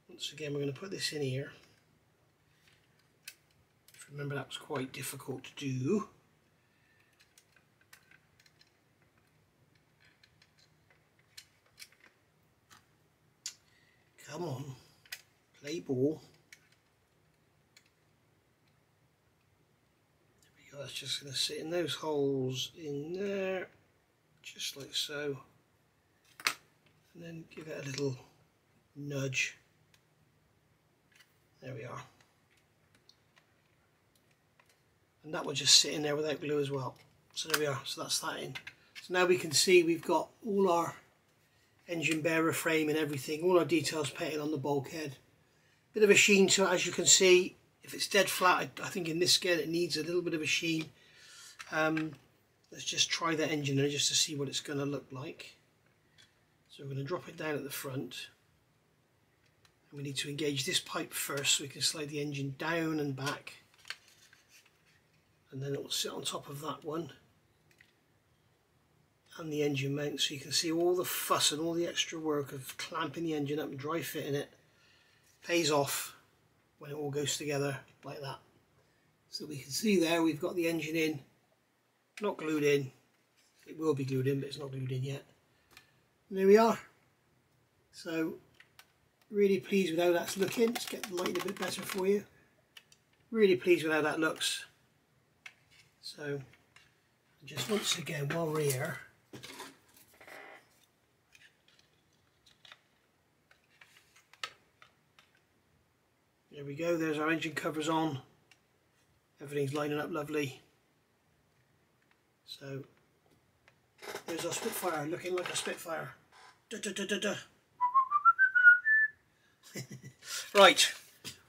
once again, we're going to put this in here. Remember, that was quite difficult to do. Come on, play ball. There we go, that's just going to sit in those holes in there, just like so. And then give it a little nudge. There we are. And that will just sit in there without glue as well. So there we are, so that's that in. So now we can see we've got all our engine bearer frame and everything, all our details painted on the bulkhead. Bit of a sheen to it, as you can see. If it's dead flat, I think in this scale it needs a little bit of a sheen. Let's just try that engine there just to see what it's going to look like. So we're going to drop it down at the front. And we need to engage this pipe first so we can slide the engine down and back. And then it will sit on top of that one and the engine mount, so you can see all the fuss and all the extra work of clamping the engine up and dry fitting it pays off when it all goes together like that. So we can see there we've got the engine in, not glued in. It will be glued in, but it's not glued in yet. And there we are. So really pleased with how that's looking. Let's get the light a bit better for you. Really pleased with how that looks. So just once again, while we're here, there we go, there's our engine covers on, everything's lining up lovely. So there's our Spitfire, looking like a Spitfire. Da, da, da, da, da. Right,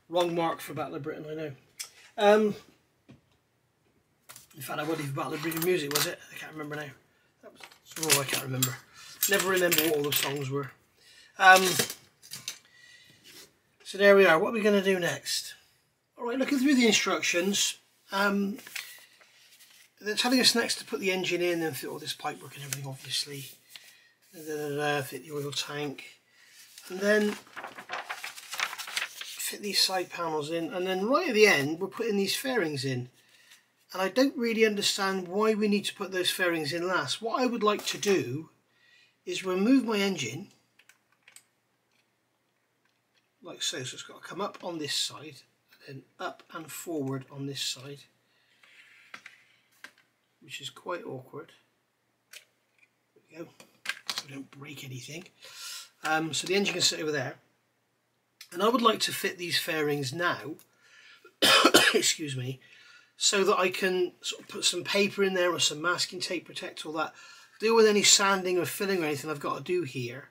wrong mark for Battle of Britain, I know. In fact, I wasn't even Battle of Britain music, was it? I can't remember now. That was all I can't remember. Never remember what all the songs were. So there we are. What are we going to do next? Alright, looking through the instructions, they're telling us next to put the engine in and fit all this pipework and everything, obviously. Fit the oil tank. And then fit these side panels in. And then right at the end, we're putting these fairings in. And I don't really understand why we need to put those fairings in last. What I would like to do is remove my engine, like so. So it's got to come up on this side, and then up and forward on this side, which is quite awkward. There we go, so we don't break anything. So the engine can sit over there. And I would like to fit these fairings now, excuse me, so that I can sort of put some paper in there or some masking tape, protect all that, deal with any sanding or filling or anything I've got to do here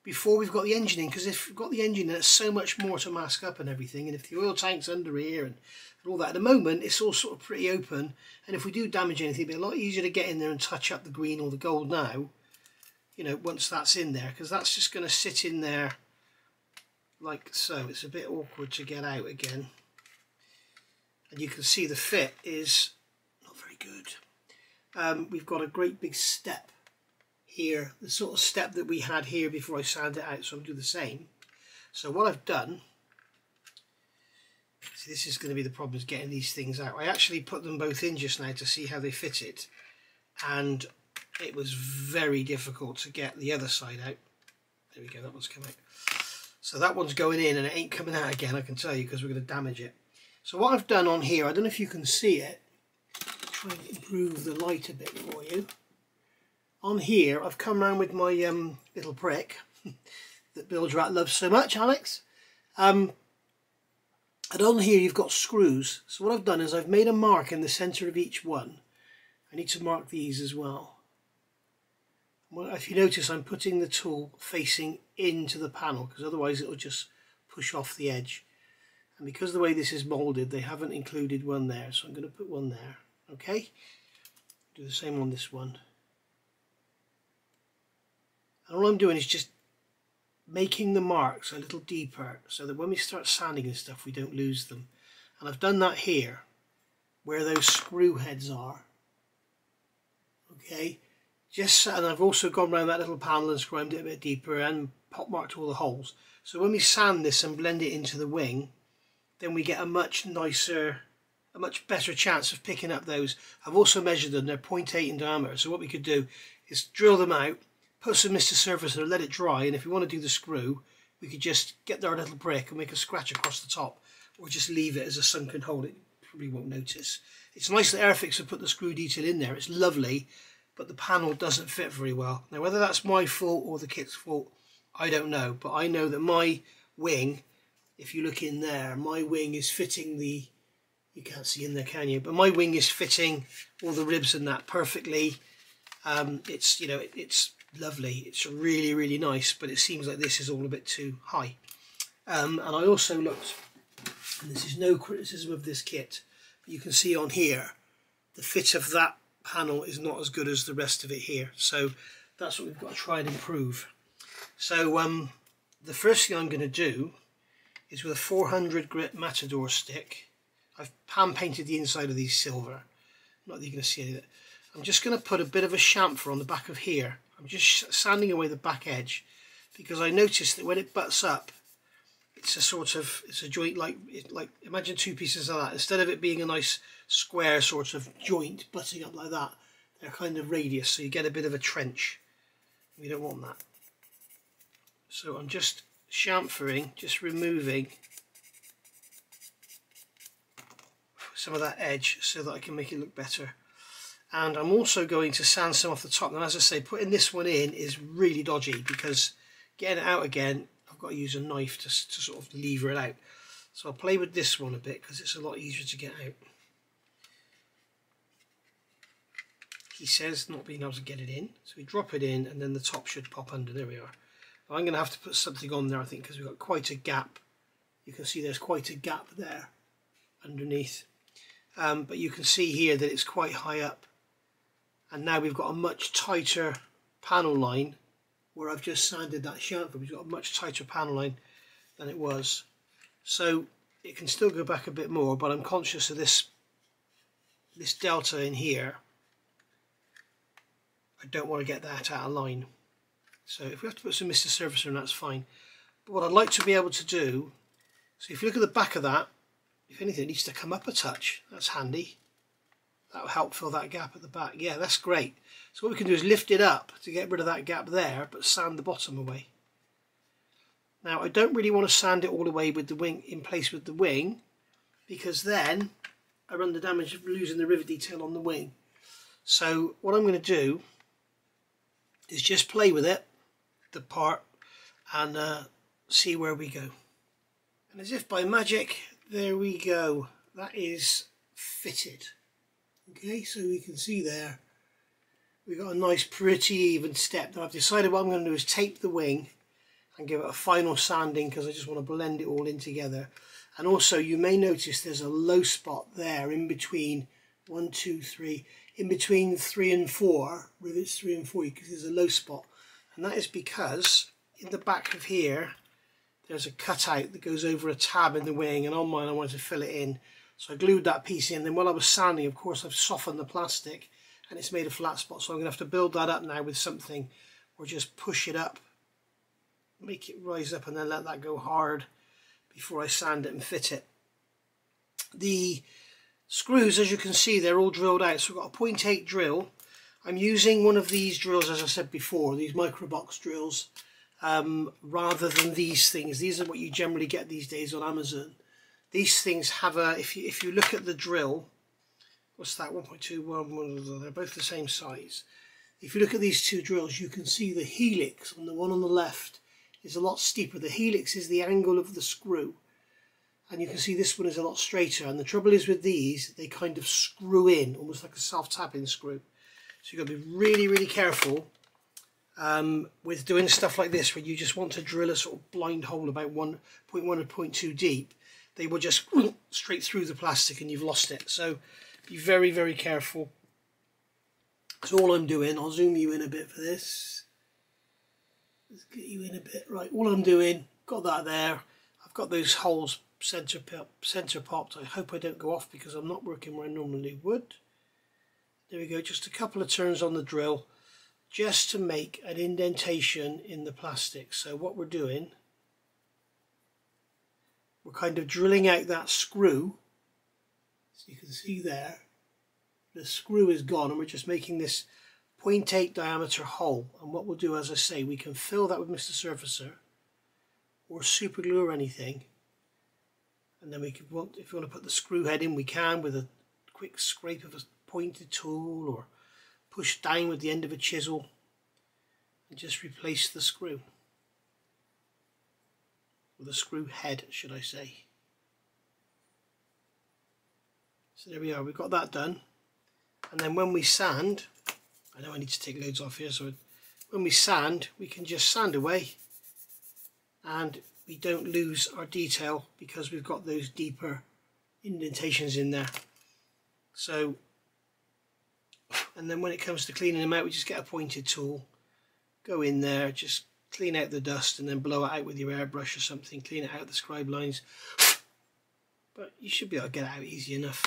before we've got the engine in, because if we've got the engine in, there's so much more to mask up and everything, and if the oil tank's under here and all that, at the moment it's all sort of pretty open, and if we do damage anything, it'll be a lot easier to get in there and touch up the green or the gold now, you know, once that's in there, because that's just going to sit in there like so. It's a bit awkward to get out again. And you can see the fit is not very good. We've got a great big step here, the sort of step that we had here before I sand it out, so I'll do the same. So what I've done, see, this is going to be the problem, is getting these things out. I actually put them both in just now to see how they fit it, and it was very difficult to get the other side out. There we go, that one's come out. So that one's going in and it ain't coming out again, I can tell you, because we're going to damage it. So what I've done on here, I don't know if you can see it, try and improve the light a bit for you. On here I've come around with my little prick that Bill Drat loves so much, Alex. And on here you've got screws. So what I've done is I've made a mark in the centre of each one. I need to mark these as well. Well, if you notice, I'm putting the tool facing into the panel because otherwise it will just push off the edge. And because of the way this is moulded, they haven't included one there, so I'm going to put one there. Okay, do the same on this one. And all I'm doing is just making the marks a little deeper so that when we start sanding and stuff we don't lose them. And I've done that here where those screw heads are. Okay, and I've also gone around that little panel and scrubbed it a bit deeper and pop marked all the holes. So when we sand this and blend it into the wing, then we get a much nicer, a much better chance of picking up those. I've also measured them, they're 0.8 in diameter, so what we could do is drill them out, put some Mr. Surfacer and let it dry, and if we want to do the screw, we could just get our little brick and make a scratch across the top, or just leave it as a sunken hole. It probably won't notice. It's nice that Airfix have put the screw detail in there, it's lovely, but the panel doesn't fit very well. Now whether that's my fault or the kit's fault, I don't know, but I know that my wing, if you look in there, my wing is fitting the, you can't see in there can you, but my wing is fitting all the ribs and that perfectly. It's, you know, it's lovely, it's really, really nice, but it seems like this is all a bit too high. And I also looked, and this is no criticism of this kit, but you can see on here, the fit of that panel is not as good as the rest of it here, so that's what we've got to try and improve. So the first thing I'm going to do is with a 400 grit Matador stick. I've pan painted the inside of these silver, not that you're going to see any of it. I'm just going to put a bit of a chamfer on the back of here. I'm just sanding away the back edge because I noticed that when it butts up, it's a sort of, it's a joint like imagine two pieces of that. Instead of it being a nice square sort of joint butting up like that, they're kind of radius, so you get a bit of a trench. We don't want that. So I'm just chamfering, just removing some of that edge so that I can make it look better. And I'm also going to sand some off the top. And as I say, putting this one in is really dodgy because getting it out again, I've got to use a knife to sort of lever it out. So I'll play with this one a bit because it's a lot easier to get out. He says not being able to get it in. So we drop it in and then the top should pop under. There we are. I'm going to have to put something on there, I think, because we've got quite a gap. You can see there's quite a gap there underneath. But you can see here that it's quite high up. And now we've got a much tighter panel line where I've just sanded that chamfer. We've got a much tighter panel line than it was. So it can still go back a bit more, but I'm conscious of this delta in here. I don't want to get that out of line. So if we have to put some Mr. Surfacer in, that's fine. But what I'd like to be able to do, so if you look at the back of that, if anything, it needs to come up a touch. That's handy. That will help fill that gap at the back. Yeah, that's great. So what we can do is lift it up to get rid of that gap there, but sand the bottom away. Now I don't really want to sand it all the way with the wing in place with the wing, because then I run the damage of losing the rivet detail on the wing. So what I'm going to do is just play with it, the part, and see where we go. And as if by magic, there we go. That is fitted. Okay, so we can see there we've got a nice pretty even step. Now I've decided what I'm going to do is tape the wing and give it a final sanding because I just want to blend it all in together. And also you may notice there's a low spot there in between 1, 2, 3, in between 3 and 4, rivets 3 and 4, because there's a low spot. And that is because in the back of here there's a cutout that goes over a tab in the wing, and on mine I wanted to fill it in. So I glued that piece in, then while I was sanding, of course, I've softened the plastic and it's made a flat spot. So I'm going to have to build that up now with something, or just push it up, make it rise up and then let that go hard before I sand it and fit it. The screws, as you can see, they're all drilled out. So I've got a 0.8 drill. I'm using one of these drills, as I said before, these microbox drills. rather than these things. These are what you generally get these days on Amazon. These things have a, if you look at the drill, what's that, 1.2, they're both the same size. If you look at these two drills, you can see the helix on the one on the left is a lot steeper. The helix is the angle of the screw, and you can see this one is a lot straighter. And the trouble is with these, they kind of screw in, almost like a self-tapping screw. So you've got to be really, really careful with doing stuff like this, where you just want to drill a sort of blind hole about 1.1 or 0.2 deep. They will just straight through the plastic and you've lost it. So be very, very careful. That's all I'm doing. I'll zoom you in a bit for this. Let's get you in a bit. Right, all I'm doing, got that there. I've got those holes center popped. I hope I don't go off because I'm not working where I normally would. There we go, just a couple of turns on the drill just to make an indentation in the plastic. So what we're doing, we're kind of drilling out that screw. So you can see there, the screw is gone, and we're just making this 0.8 diameter hole. And what we'll do, as I say, we can fill that with Mr. Surfacer or super glue or anything. And then we can, if you want to put the screw head in, we can with a quick scrape of a pointed tool, or push down with the end of a chisel and just replace the screw. With a screw head, should I say. So there we are, we've got that done. And then when we sand, I know I need to take loads off here, so when we sand, we can just sand away and we don't lose our detail because we've got those deeper indentations in there. So, and then when it comes to cleaning them out, we just get a pointed tool, go in there, just clean out the dust and then blow it out with your airbrush or something, clean it out the scribe lines. But you should be able to get it out easy enough.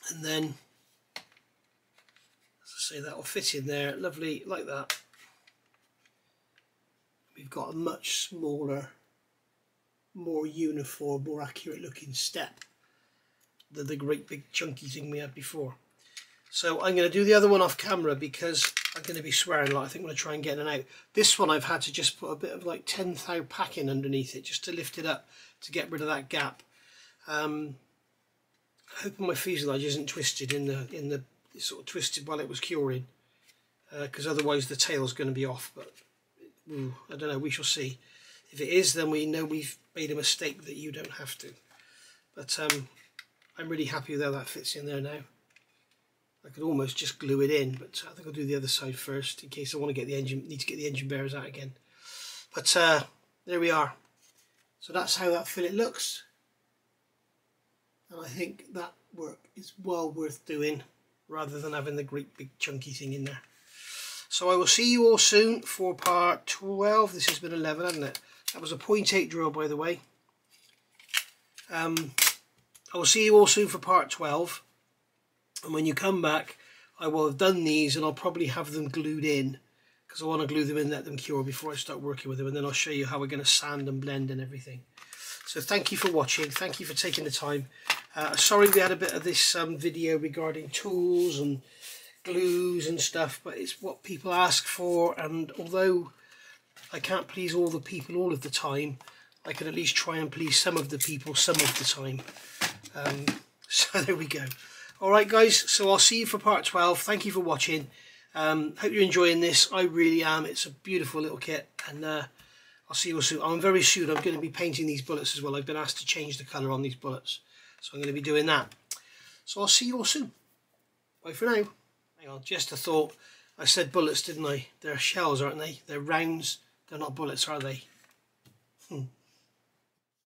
And then, as I say, that will fit in there, lovely, like that. We've got a much smaller, more uniform, more accurate looking step than the great big chunky thing we had before. So I'm going to do the other one off camera because I'm going to be swearing a lot. I think I'm going to try and get it out. This one I've had to just put a bit of like 10 thou packing underneath it just to lift it up to get rid of that gap. Hoping my fuselage isn't twisted in the sort of twisted while it was curing, because otherwise the tail's going to be off. But I don't know, we shall see. If it is, then we know we've made a mistake that you don't have to. But I'm really happy with how that fits in there now. I could almost just glue it in, but I think I'll do the other side first in case I want to get the engine, need to get the engine bearers out again. But there we are. So that's how that fillet looks. And I think that work is well worth doing rather than having the great big chunky thing in there. So I will see you all soon for part 12. This has been 11, hasn't it? That was a 0.8 drill, by the way. I will see you all soon for part 12. And when you come back, I will have done these and I'll probably have them glued in because I want to glue them in and let them cure before I start working with them. And then I'll show you how we're going to sand and blend and everything. So thank you for watching. Thank you for taking the time. Sorry we had a bit of this video regarding tools and glues and stuff, but it's what people ask for, and although I can't please all the people all of the time, I can at least try and please some of the people some of the time. So there we go. Alright guys, so I'll see you for part 12. Thank you for watching. Hope you're enjoying this. I really am. It's a beautiful little kit, and I'll see you all soon. Very soon I'm going to be painting these bullets as well. I've been asked to change the colour on these bullets, so I'm going to be doing that. So I'll see you all soon. Bye for now. Hang on, just a thought. I said bullets, didn't I? They're shells, aren't they? They're rounds. They're not bullets, are they?